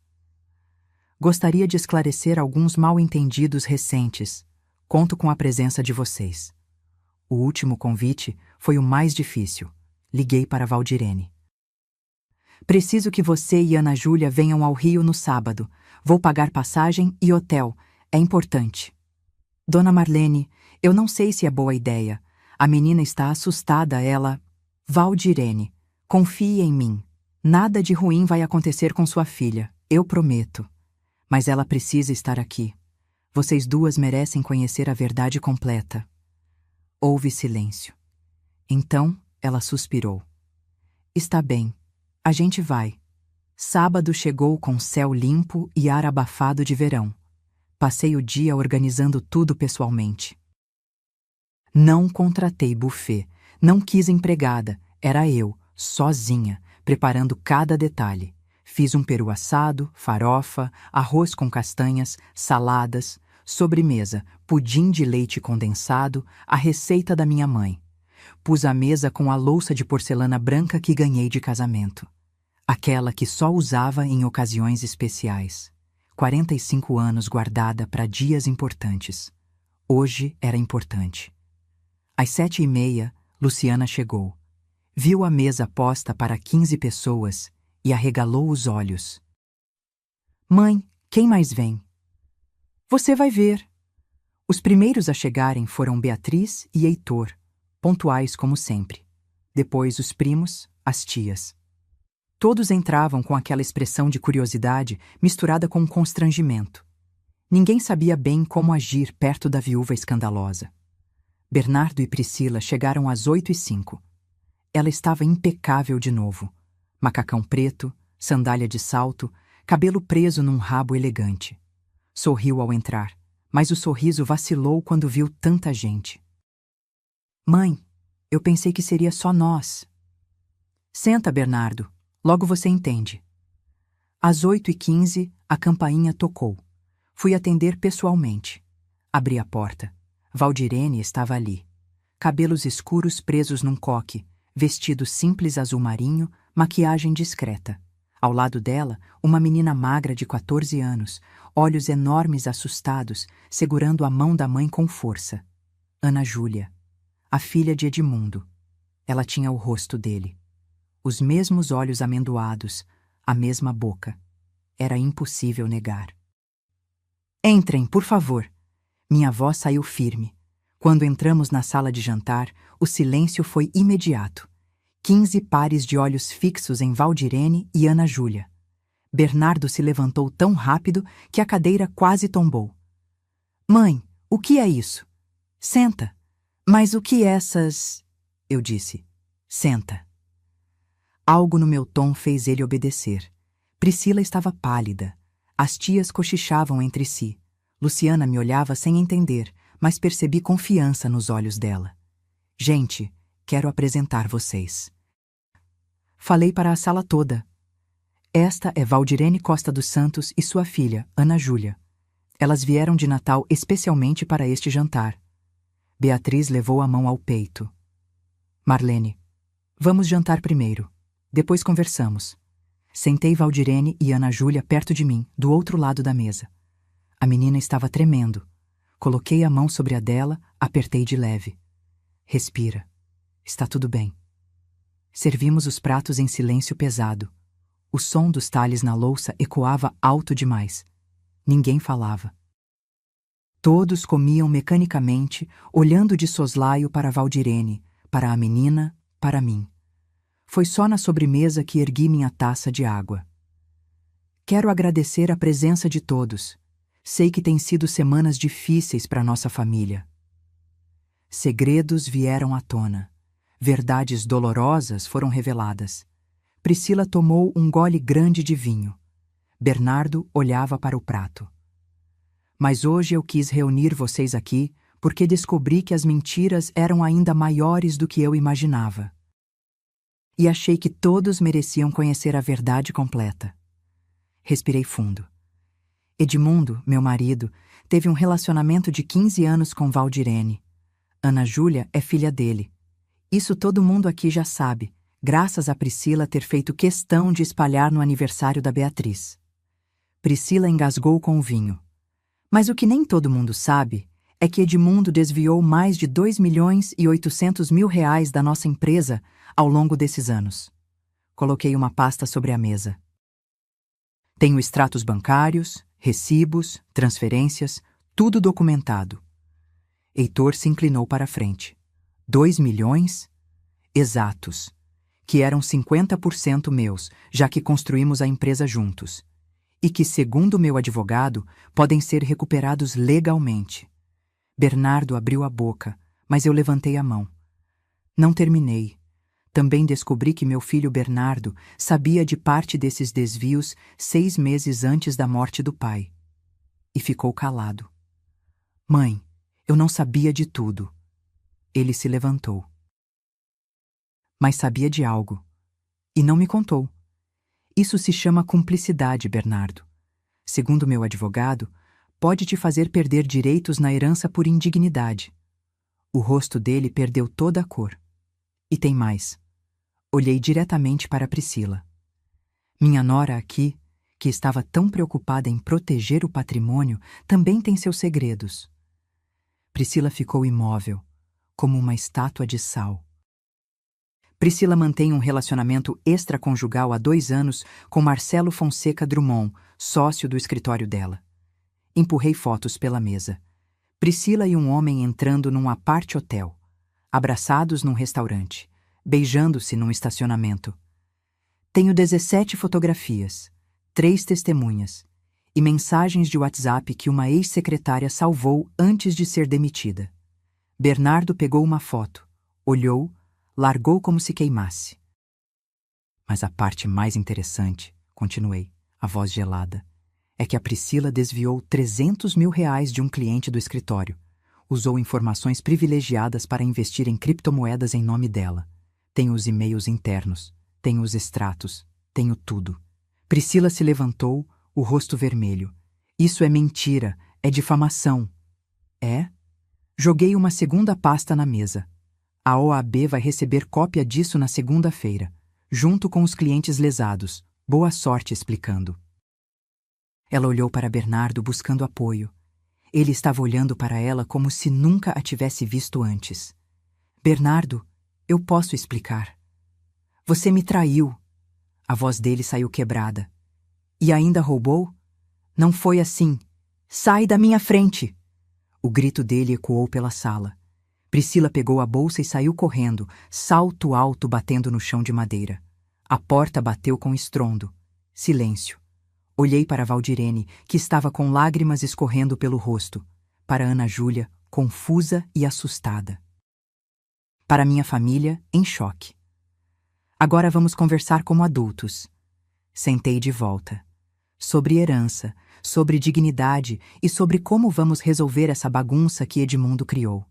Gostaria de esclarecer alguns mal-entendidos recentes. Conto com a presença de vocês. O último convite foi o mais difícil. Liguei para Valdirene. Preciso que você e Ana Júlia venham ao Rio no sábado. Vou pagar passagem e hotel. É importante. Dona Marlene, eu não sei se é boa ideia. A menina está assustada, ela... Valdirene, confie em mim. Nada de ruim vai acontecer com sua filha, eu prometo. Mas ela precisa estar aqui. Vocês duas merecem conhecer a verdade completa. Houve silêncio. Então, ela suspirou. Está bem, a gente vai. Sábado chegou com céu limpo e ar abafado de verão. Passei o dia organizando tudo pessoalmente. Não contratei buffet, não quis empregada, era eu, sozinha, preparando cada detalhe. Fiz um peru assado, farofa, arroz com castanhas, saladas, sobremesa, pudim de leite condensado, a receita da minha mãe. Pus a mesa com a louça de porcelana branca que ganhei de casamento. Aquela que só usava em ocasiões especiais. 45 anos guardada para dias importantes. Hoje era importante. Às 7h30, Luciana chegou. Viu a mesa posta para 15 pessoas e arregalou os olhos. Mãe, quem mais vem? Você vai ver. Os primeiros a chegarem foram Beatriz e Heitor, pontuais como sempre. Depois os primos, as tias. Todos entravam com aquela expressão de curiosidade misturada com constrangimento. Ninguém sabia bem como agir perto da viúva escandalosa. Bernardo e Priscila chegaram às 8h05. Ela estava impecável de novo. Macacão preto, sandália de salto, cabelo preso num rabo elegante. Sorriu ao entrar, mas o sorriso vacilou quando viu tanta gente. Mãe, eu pensei que seria só nós. Senta, Bernardo, logo você entende. Às 8h15, a campainha tocou. Fui atender pessoalmente. Abri a porta. Valdirene estava ali. Cabelos escuros presos num coque, vestido simples azul marinho, maquiagem discreta. Ao lado dela, uma menina magra de 14 anos, olhos enormes assustados, segurando a mão da mãe com força. Ana Júlia, a filha de Edmundo. Ela tinha o rosto dele. Os mesmos olhos amendoados, a mesma boca. Era impossível negar. Entrem, por favor. Minha voz saiu firme. Quando entramos na sala de jantar, o silêncio foi imediato. 15 pares de olhos fixos em Valdirene e Ana Júlia. Bernardo se levantou tão rápido que a cadeira quase tombou. Mãe, o que é isso? Senta. Mas o que essas... Eu disse. Senta. Algo no meu tom fez ele obedecer. Priscila estava pálida. As tias cochichavam entre si. Luciana me olhava sem entender, mas percebi confiança nos olhos dela. Gente, quero apresentar vocês. Falei para a sala toda. Esta é Valdirene Costa dos Santos e sua filha, Ana Júlia. Elas vieram de Natal especialmente para este jantar. Beatriz levou a mão ao peito. Marlene, vamos jantar primeiro. Depois conversamos. Sentei Valdirene e Ana Júlia perto de mim, do outro lado da mesa. A menina estava tremendo. Coloquei a mão sobre a dela, apertei de leve. Respira. Está tudo bem. Servimos os pratos em silêncio pesado. O som dos talhes na louça ecoava alto demais. Ninguém falava. Todos comiam mecanicamente, olhando de soslaio para Valdirene, para a menina, para mim. Foi só na sobremesa que ergui minha taça de água. Quero agradecer a presença de todos. Sei que têm sido semanas difíceis para nossa família. Segredos vieram à tona. Verdades dolorosas foram reveladas. Priscila tomou um gole grande de vinho. Bernardo olhava para o prato. Mas hoje eu quis reunir vocês aqui porque descobri que as mentiras eram ainda maiores do que eu imaginava. E achei que todos mereciam conhecer a verdade completa. Respirei fundo. Edmundo, meu marido, teve um relacionamento de 15 anos com Valdirene. Ana Júlia é filha dele. Isso todo mundo aqui já sabe, graças a Priscila ter feito questão de espalhar no aniversário da Beatriz. Priscila engasgou com o vinho. Mas o que nem todo mundo sabe é que Edmundo desviou mais de 2.800.000 reais da nossa empresa ao longo desses anos. Coloquei uma pasta sobre a mesa. Tenho extratos bancários, recibos, transferências, tudo documentado. Heitor se inclinou para a frente. 2 milhões? Exatos. Que eram 50% meus, já que construímos a empresa juntos. E que, segundo meu advogado, podem ser recuperados legalmente. Bernardo abriu a boca, mas eu levantei a mão. Não terminei. Também descobri que meu filho Bernardo sabia de parte desses desvios 6 meses antes da morte do pai. E ficou calado. Mãe, eu não sabia de tudo. Ele se levantou. Mas sabia de algo. E não me contou. Isso se chama cumplicidade, Bernardo. Segundo meu advogado, pode te fazer perder direitos na herança por indignidade. O rosto dele perdeu toda a cor. E tem mais. Olhei diretamente para Priscila. Minha nora aqui, que estava tão preocupada em proteger o patrimônio, também tem seus segredos. Priscila ficou imóvel, como uma estátua de sal. Priscila mantém um relacionamento extraconjugal há 2 anos com Marcelo Fonseca Drummond, sócio do escritório dela. Empurrei fotos pela mesa. Priscila e um homem entrando num apart-hotel, abraçados num restaurante, beijando-se num estacionamento. Tenho 17 fotografias, 3 testemunhas e mensagens de WhatsApp que uma ex-secretária salvou antes de ser demitida. Bernardo pegou uma foto, olhou, largou como se queimasse. Mas a parte mais interessante, continuei, a voz gelada, é que a Priscila desviou 300 mil reais de um cliente do escritório. Usou informações privilegiadas para investir em criptomoedas em nome dela. Tenho os e-mails internos, tenho os extratos, tenho tudo. Priscila se levantou, o rosto vermelho. Isso é mentira, é difamação. É? Joguei uma segunda pasta na mesa. A OAB vai receber cópia disso na segunda-feira, junto com os clientes lesados. Boa sorte explicando. Ela olhou para Bernardo buscando apoio. Ele estava olhando para ela como se nunca a tivesse visto antes. Bernardo, eu posso explicar. Você me traiu. A voz dele saiu quebrada. E ainda roubou? Não foi assim. Sai da minha frente! O grito dele ecoou pela sala. Priscila pegou a bolsa e saiu correndo, salto alto batendo no chão de madeira. A porta bateu com estrondo. Silêncio. Olhei para Valdirene, que estava com lágrimas escorrendo pelo rosto. Para Ana Júlia, confusa e assustada. Para minha família, em choque. Agora vamos conversar como adultos. Sentei de volta. Sobre herança, sobre dignidade e sobre como vamos resolver essa bagunça que Edmundo criou.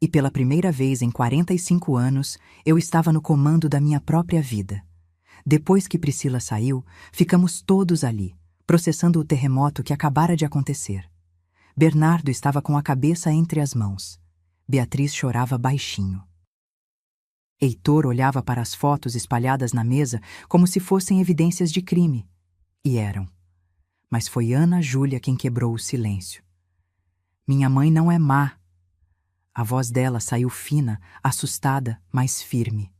E pela primeira vez em 45 anos, eu estava no comando da minha própria vida. Depois que Priscila saiu, ficamos todos ali, processando o terremoto que acabara de acontecer. Bernardo estava com a cabeça entre as mãos. Beatriz chorava baixinho. Heitor olhava para as fotos espalhadas na mesa como se fossem evidências de crime. E eram. Mas foi Ana Júlia quem quebrou o silêncio. Minha mãe não é má. A voz dela saiu fina, assustada, mas firme.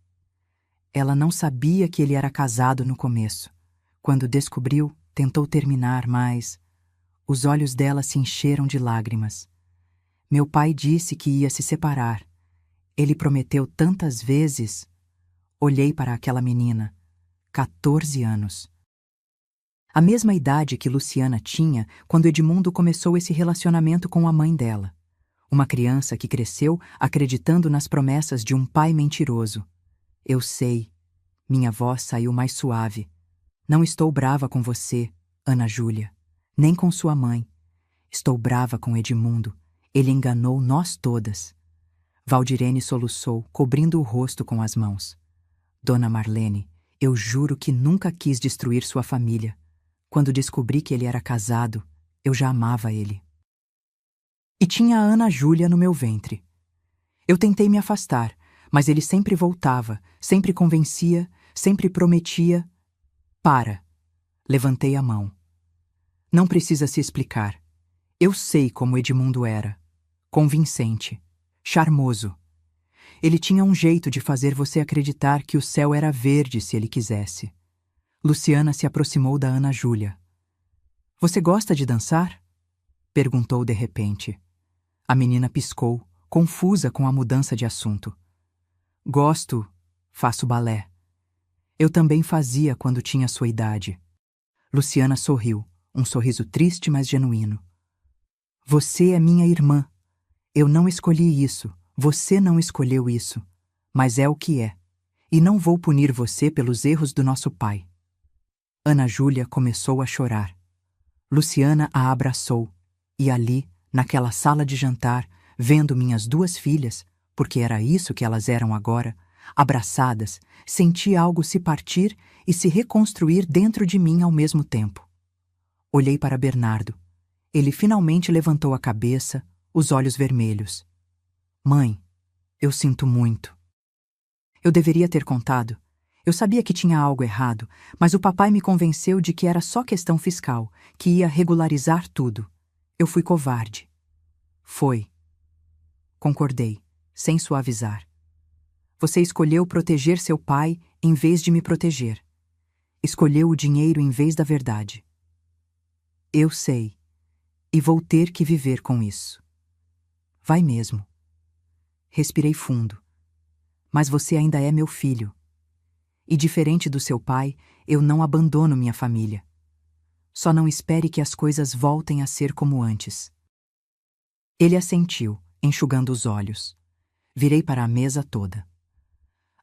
Ela não sabia que ele era casado no começo. Quando descobriu, tentou terminar, mas... Os olhos dela se encheram de lágrimas. Meu pai disse que ia se separar. Ele prometeu tantas vezes. Olhei para aquela menina. 14 anos. A mesma idade que Luciana tinha quando Edmundo começou esse relacionamento com a mãe dela. Uma criança que cresceu acreditando nas promessas de um pai mentiroso. Eu sei. Minha voz saiu mais suave. Não estou brava com você, Ana Júlia, nem com sua mãe. Estou brava com Edmundo Ele enganou nós todas. Valdirene soluçou, cobrindo o rosto com as mãos. Dona Marlene, eu juro que nunca quis destruir sua família. Quando descobri que ele era casado, eu já amava ele. E tinha a Ana Júlia no meu ventre. Eu tentei me afastar, mas ele sempre voltava, sempre convencia, sempre prometia. Para. Levantei a mão. Não precisa se explicar. Eu sei como Edmundo era. Convincente. Charmoso. Ele tinha um jeito de fazer você acreditar que o céu era verde se ele quisesse. Luciana se aproximou da Ana Júlia. Você gosta de dançar? Perguntou de repente. A menina piscou, confusa com a mudança de assunto. Gosto, faço balé. Eu também fazia quando tinha sua idade. Luciana sorriu, um sorriso triste, mas genuíno. Você é minha irmã. Eu não escolhi isso, você não escolheu isso, mas é o que é. E não vou punir você pelos erros do nosso pai. Ana Júlia começou a chorar. Luciana a abraçou, e ali, naquela sala de jantar, vendo minhas duas filhas, porque era isso que elas eram agora, abraçadas, senti algo se partir e se reconstruir dentro de mim ao mesmo tempo. Olhei para Bernardo. Ele finalmente levantou a cabeça, os olhos vermelhos. Mãe, eu sinto muito. Eu deveria ter contado. Eu sabia que tinha algo errado, mas o papai me convenceu de que era só questão fiscal, que ia regularizar tudo. Eu fui covarde. Foi. Concordei, sem suavizar. Você escolheu proteger seu pai em vez de me proteger. Escolheu o dinheiro em vez da verdade. Eu sei, e vou ter que viver com isso. Vai mesmo. Respirei fundo. Mas você ainda é meu filho. E diferente do seu pai, eu não abandono minha família. Só não espere que as coisas voltem a ser como antes. Ele assentiu, enxugando os olhos. Virei para a mesa toda.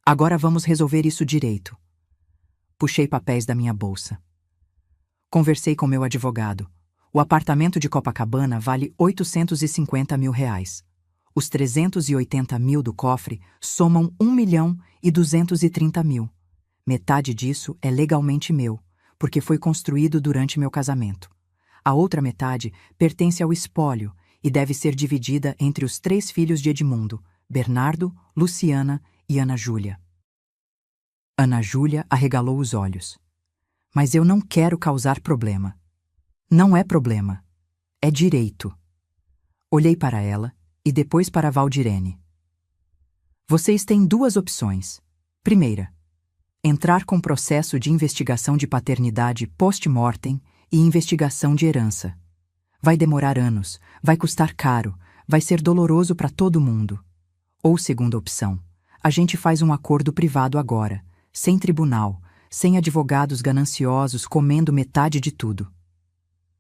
Agora vamos resolver isso direito. Puxei papéis da minha bolsa. Conversei com meu advogado. O apartamento de Copacabana vale R$ 850 mil. Os 380 mil do cofre somam 1.230 mil. Metade disso é legalmente meu, porque foi construído durante meu casamento. A outra metade pertence ao espólio e deve ser dividida entre os 3 filhos de Edmundo, Bernardo, Luciana e Ana Júlia. Ana Júlia arregalou os olhos. Mas eu não quero causar problema. Não é problema. É direito. Olhei para ela e depois para Valdirene. Vocês têm 2 opções. Primeira, entrar com processo de investigação de paternidade post-mortem e investigação de herança. Vai demorar anos, vai custar caro, vai ser doloroso para todo mundo. Ou segunda opção, a gente faz um acordo privado agora, sem tribunal, sem advogados gananciosos comendo metade de tudo.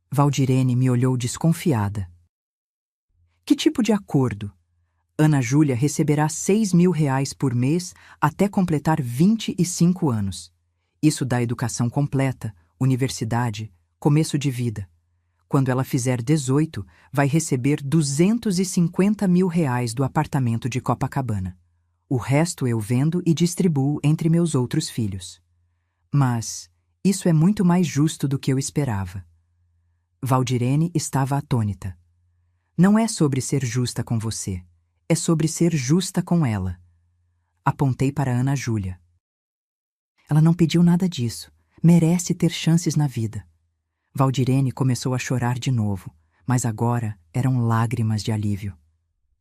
Valdirene me olhou desconfiada. Que tipo de acordo? Ana Júlia receberá R$ 6.000 por mês até completar 25 anos. Isso dá educação completa, universidade, começo de vida. Quando ela fizer 18, vai receber R$ 250 mil do apartamento de Copacabana. O resto eu vendo e distribuo entre meus outros filhos. Mas isso é muito mais justo do que eu esperava. Valdirene estava atônita. Não é sobre ser justa com você. É sobre ser justa com ela. Apontei para Ana Júlia. Ela não pediu nada disso. Merece ter chances na vida. Valdirene começou a chorar de novo, mas agora eram lágrimas de alívio.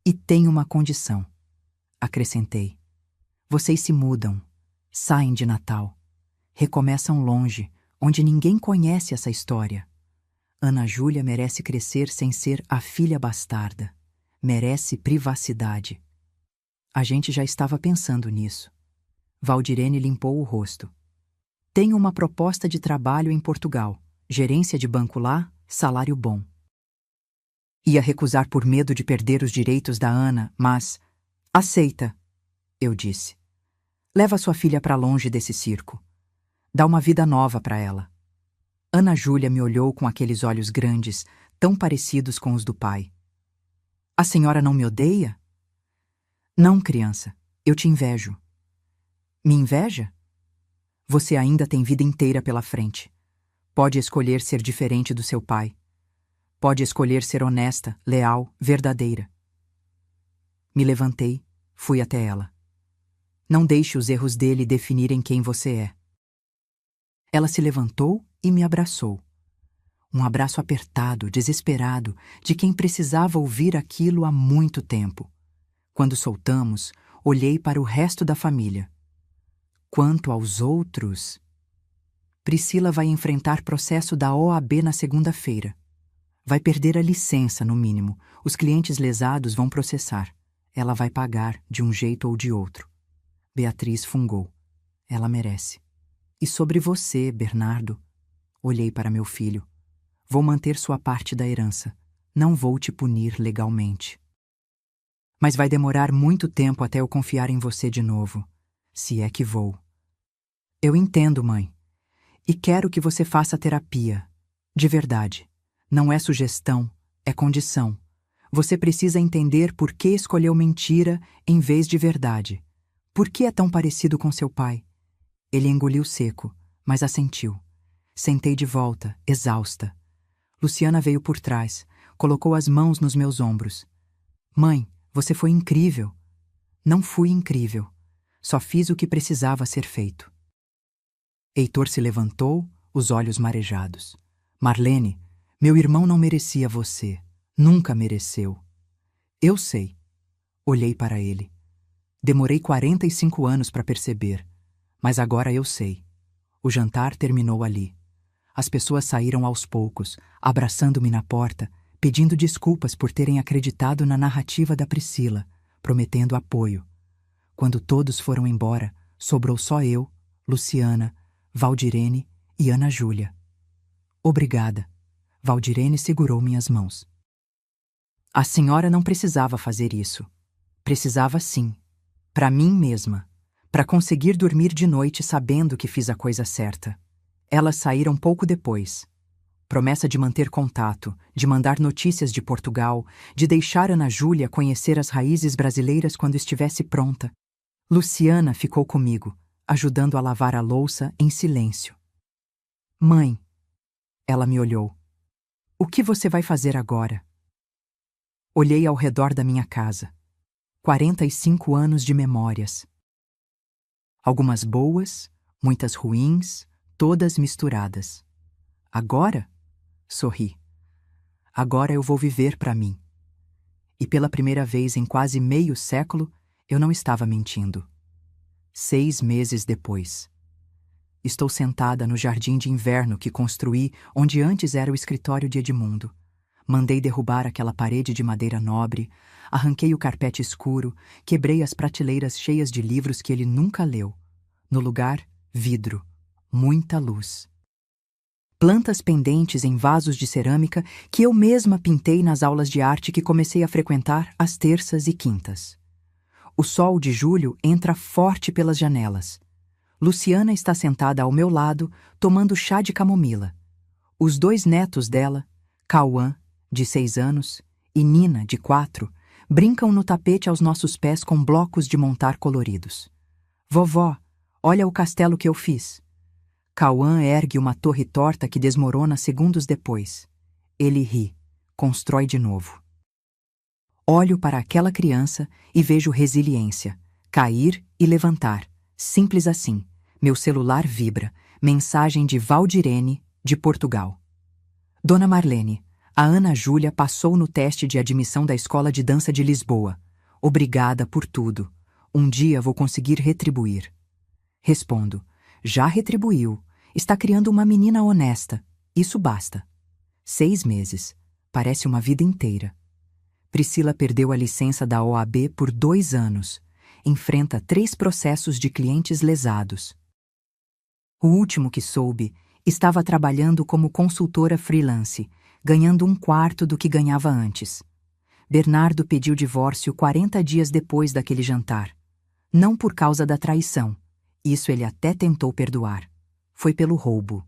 E tem uma condição. Acrescentei. Vocês se mudam, saem de Natal, recomeçam longe, onde ninguém conhece essa história. Ana Júlia merece crescer sem ser a filha bastarda. Merece privacidade. A gente já estava pensando nisso. Valdirene limpou o rosto. Tenho uma proposta de trabalho em Portugal. Gerência de banco lá, salário bom. Ia recusar por medo de perder os direitos da Ana, mas... Aceita, eu disse. Leva sua filha para longe desse circo. Dá uma vida nova para ela. Ana Júlia me olhou com aqueles olhos grandes, tão parecidos com os do pai. A senhora não me odeia? Não, criança, eu te invejo. Me inveja? Você ainda tem vida inteira pela frente. Pode escolher ser diferente do seu pai. Pode escolher ser honesta, leal, verdadeira. Me levantei, fui até ela. Não deixe os erros dele definirem quem você é. Ela se levantou e me abraçou. Um abraço apertado, desesperado, de quem precisava ouvir aquilo há muito tempo. Quando soltamos, olhei para o resto da família. Quanto aos outros... Priscila vai enfrentar processo da OAB na segunda-feira. Vai perder a licença, no mínimo. Os clientes lesados vão processar. Ela vai pagar, de um jeito ou de outro. Beatriz fungou. Ela merece. E sobre você, Bernardo? Olhei para meu filho. Vou manter sua parte da herança. Não vou te punir legalmente. Mas vai demorar muito tempo até eu confiar em você de novo. Se é que vou. Eu entendo, mãe. E quero que você faça terapia. De verdade. Não é sugestão, é condição. Você precisa entender por que escolheu mentira em vez de verdade. Por que é tão parecido com seu pai? Ele engoliu seco, mas assentiu. Sentei de volta, exausta. Luciana veio por trás, colocou as mãos nos meus ombros. Mãe, você foi incrível. Não fui incrível. Só fiz o que precisava ser feito. Heitor se levantou, os olhos marejados. Marlene, meu irmão não merecia você. Nunca mereceu. Eu sei. Olhei para ele. Demorei 45 anos para perceber. Mas agora eu sei. O jantar terminou ali. As pessoas saíram aos poucos, abraçando-me na porta, pedindo desculpas por terem acreditado na narrativa da Priscila, prometendo apoio. Quando todos foram embora, sobrou só eu, Luciana, Valdirene e Ana Júlia. Obrigada. Valdirene segurou minhas mãos. A senhora não precisava fazer isso. Precisava sim. Para mim mesma. Para conseguir dormir de noite sabendo que fiz a coisa certa. Elas saíram pouco depois. Promessa de manter contato, de mandar notícias de Portugal, de deixar Ana Júlia conhecer as raízes brasileiras quando estivesse pronta. Luciana ficou comigo, ajudando a lavar a louça em silêncio. Mãe, ela me olhou. O que você vai fazer agora? Olhei ao redor da minha casa. 45 anos de memórias. Algumas boas, muitas ruins, todas misturadas. Agora? Sorri. Agora eu vou viver para mim. E pela primeira vez em quase meio século, eu não estava mentindo. 6 meses depois. Estou sentada no jardim de inverno que construí onde antes era o escritório de Edmundo. Mandei derrubar aquela parede de madeira nobre, arranquei o carpete escuro, quebrei as prateleiras cheias de livros que ele nunca leu. No lugar, vidro, muita luz. Plantas pendentes em vasos de cerâmica que eu mesma pintei nas aulas de arte que comecei a frequentar às terças e quintas. O sol de julho entra forte pelas janelas. Luciana está sentada ao meu lado, tomando chá de camomila. Os 2 netos dela, Cauã, de 6 anos, e Nina, de 4, brincam no tapete aos nossos pés com blocos de montar coloridos. Vovó, olha o castelo que eu fiz. Cauã ergue uma torre torta que desmorona segundos depois. Ele ri, constrói de novo. Olho para aquela criança e vejo resiliência, cair e levantar, simples assim. Meu celular vibra, mensagem de Valdirene, de Portugal. Dona Marlene, a Ana Júlia passou no teste de admissão da Escola de Dança de Lisboa. Obrigada por tudo. Um dia vou conseguir retribuir. Respondo, já retribuiu. Está criando uma menina honesta. Isso basta. 6 meses. Parece uma vida inteira. Priscila perdeu a licença da OAB por 2 anos. Enfrenta 3 processos de clientes lesados. O último que soube, estava trabalhando como consultora freelance, ganhando 1/4 do que ganhava antes. Bernardo pediu divórcio 40 dias depois daquele jantar. Não por causa da traição. Isso ele até tentou perdoar. Foi pelo roubo.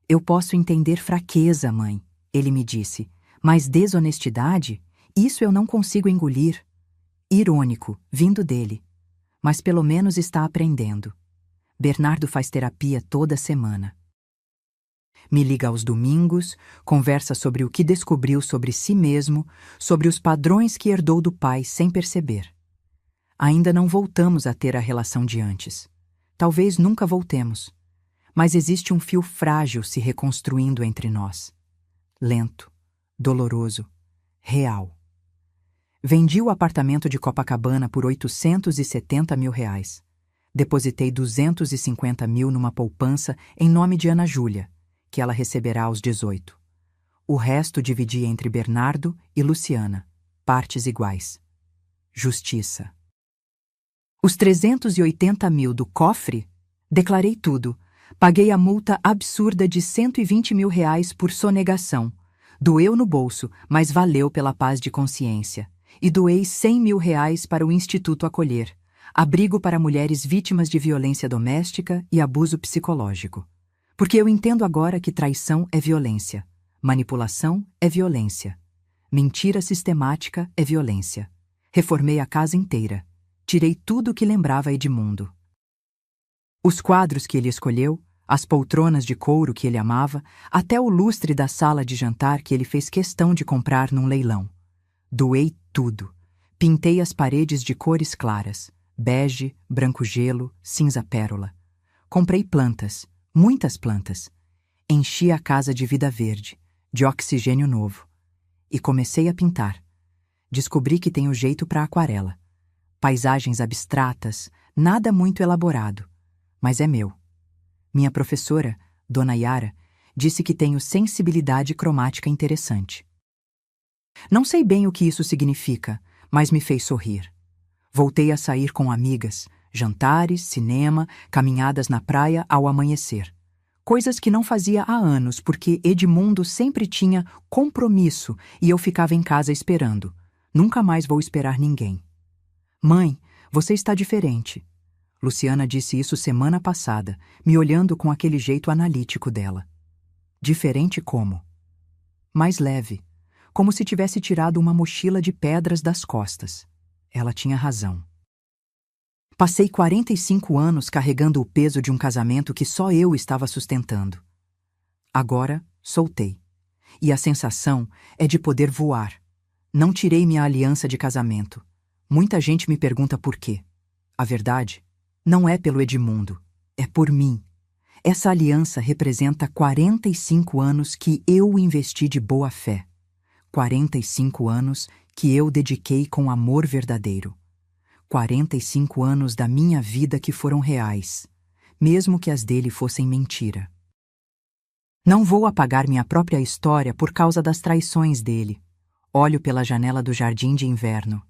Eu posso entender fraqueza, mãe, ele me disse, mas desonestidade? Isso eu não consigo engolir. Irônico, vindo dele. Mas pelo menos está aprendendo. Bernardo faz terapia toda semana. Me liga aos domingos, conversa sobre o que descobriu sobre si mesmo, sobre os padrões que herdou do pai sem perceber. Ainda não voltamos a ter a relação de antes. Talvez nunca voltemos. Mas existe um fio frágil se reconstruindo entre nós. Lento, doloroso, real. Vendi o apartamento de Copacabana por R$ 870 mil. Depositei 250 mil numa poupança em nome de Ana Júlia, que ela receberá aos 18. O resto dividi entre Bernardo e Luciana, partes iguais. Justiça. Os 380 mil do cofre? Declarei tudo. Paguei a multa absurda de R$ 120 mil por sonegação. Doeu no bolso, mas valeu pela paz de consciência. E doei R$ 100 mil para o Instituto Acolher, abrigo para mulheres vítimas de violência doméstica e abuso psicológico. Porque eu entendo agora que traição é violência, manipulação é violência, mentira sistemática é violência. Reformei a casa inteira. Tirei tudo o que lembrava Edmundo. Os quadros que ele escolheu, as poltronas de couro que ele amava, até o lustre da sala de jantar que ele fez questão de comprar num leilão. Doei tudo. Pintei as paredes de cores claras, bege, branco gelo, cinza pérola. Comprei plantas, muitas plantas. Enchi a casa de vida verde, de oxigênio novo. E comecei a pintar. Descobri que tenho jeito para aquarela. Paisagens abstratas, nada muito elaborado. Mas é meu. Minha professora, Dona Yara, disse que tenho sensibilidade cromática interessante. Não sei bem o que isso significa, mas me fez sorrir. Voltei a sair com amigas, jantares, cinema, caminhadas na praia ao amanhecer. Coisas que não fazia há anos, porque Edmundo sempre tinha compromisso e eu ficava em casa esperando. Nunca mais vou esperar ninguém. Mãe, você está diferente. Luciana disse isso semana passada, me olhando com aquele jeito analítico dela. Diferente como? Mais leve, como se tivesse tirado uma mochila de pedras das costas. Ela tinha razão. Passei 45 anos carregando o peso de um casamento que só eu estava sustentando. Agora, soltei. E a sensação é de poder voar. Não tirei minha aliança de casamento. Muita gente me pergunta por quê. A verdade, não é pelo Edmundo, é por mim. Essa aliança representa 45 anos que eu investi de boa fé. 45 anos que eu dediquei com amor verdadeiro. 45 anos da minha vida que foram reais, mesmo que as dele fossem mentira. Não vou apagar minha própria história por causa das traições dele. Olho pela janela do jardim de inverno.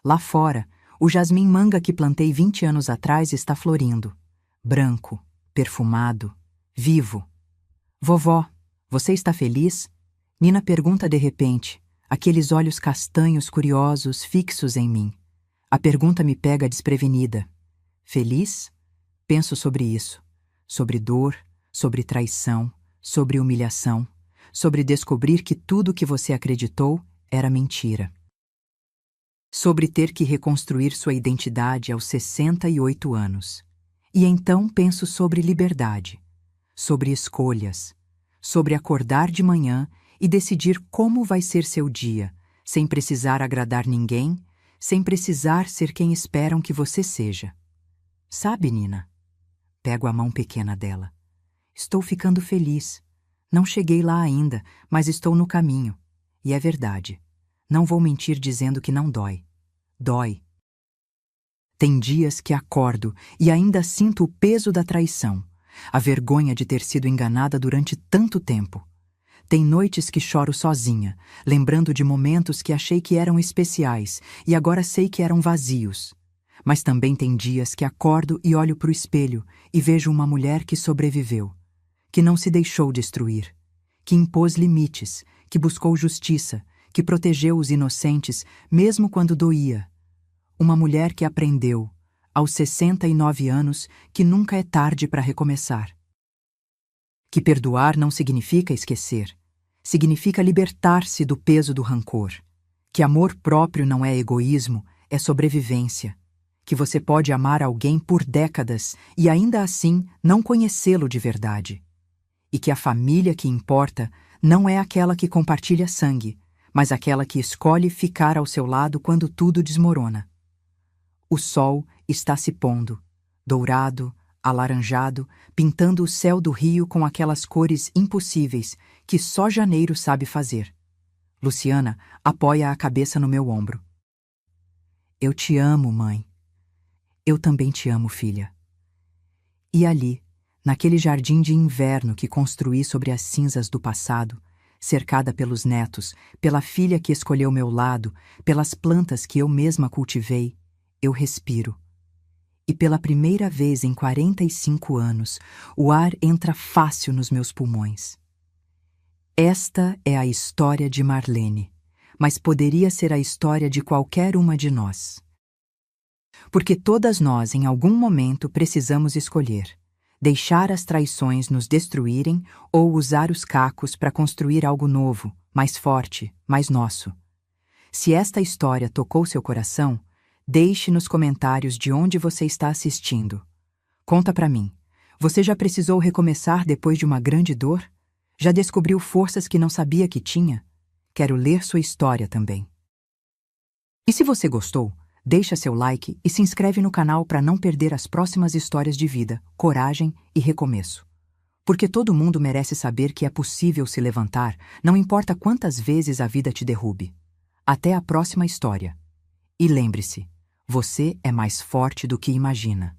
Lá fora, o jasmim-manga que plantei 20 anos atrás está florindo. Branco, perfumado, vivo. Vovó, você está feliz? Nina pergunta de repente, aqueles olhos castanhos curiosos fixos em mim. A pergunta me pega desprevenida. Feliz? Penso sobre isso. Sobre dor, sobre traição, sobre humilhação, sobre descobrir que tudo o que você acreditou era mentira. Sobre ter que reconstruir sua identidade aos 68 anos. E então penso sobre liberdade, sobre escolhas, sobre acordar de manhã e decidir como vai ser seu dia, sem precisar agradar ninguém, sem precisar ser quem esperam que você seja. Sabe, Nina? Pego a mão pequena dela. Estou ficando feliz. Não cheguei lá ainda, mas estou no caminho. E é verdade. Não vou mentir dizendo que não dói. Dói. Tem dias que acordo e ainda sinto o peso da traição, a vergonha de ter sido enganada durante tanto tempo. Tem noites que choro sozinha, lembrando de momentos que achei que eram especiais e agora sei que eram vazios. Mas também tem dias que acordo e olho para o espelho e vejo uma mulher que sobreviveu, que não se deixou destruir, que impôs limites, que buscou justiça, que protegeu os inocentes mesmo quando doía. Uma mulher que aprendeu, aos 69 anos, que nunca é tarde para recomeçar. Que perdoar não significa esquecer, significa libertar-se do peso do rancor. Que amor próprio não é egoísmo, é sobrevivência. Que você pode amar alguém por décadas e ainda assim não conhecê-lo de verdade. E que a família que importa não é aquela que compartilha sangue, mas aquela que escolhe ficar ao seu lado quando tudo desmorona. O sol está se pondo, dourado, alaranjado, pintando o céu do rio com aquelas cores impossíveis que só janeiro sabe fazer. Luciana apoia a cabeça no meu ombro. Eu te amo, mãe. Eu também te amo, filha. E ali, naquele jardim de inverno que construí sobre as cinzas do passado, cercada pelos netos, pela filha que escolheu meu lado, pelas plantas que eu mesma cultivei, eu respiro. E pela primeira vez em 45 anos, o ar entra fácil nos meus pulmões. Esta é a história de Marlene, mas poderia ser a história de qualquer uma de nós. Porque todas nós, em algum momento, precisamos escolher: deixar as traições nos destruírem ou usar os cacos para construir algo novo, mais forte, mais nosso. Se esta história tocou seu coração, deixe nos comentários de onde você está assistindo. Conta pra mim, você já precisou recomeçar depois de uma grande dor? Já descobriu forças que não sabia que tinha? Quero ler sua história também. E se você gostou, deixa seu like e se inscreve no canal para não perder as próximas histórias de vida, coragem e recomeço. Porque todo mundo merece saber que é possível se levantar, não importa quantas vezes a vida te derrube. Até a próxima história. E lembre-se, você é mais forte do que imagina.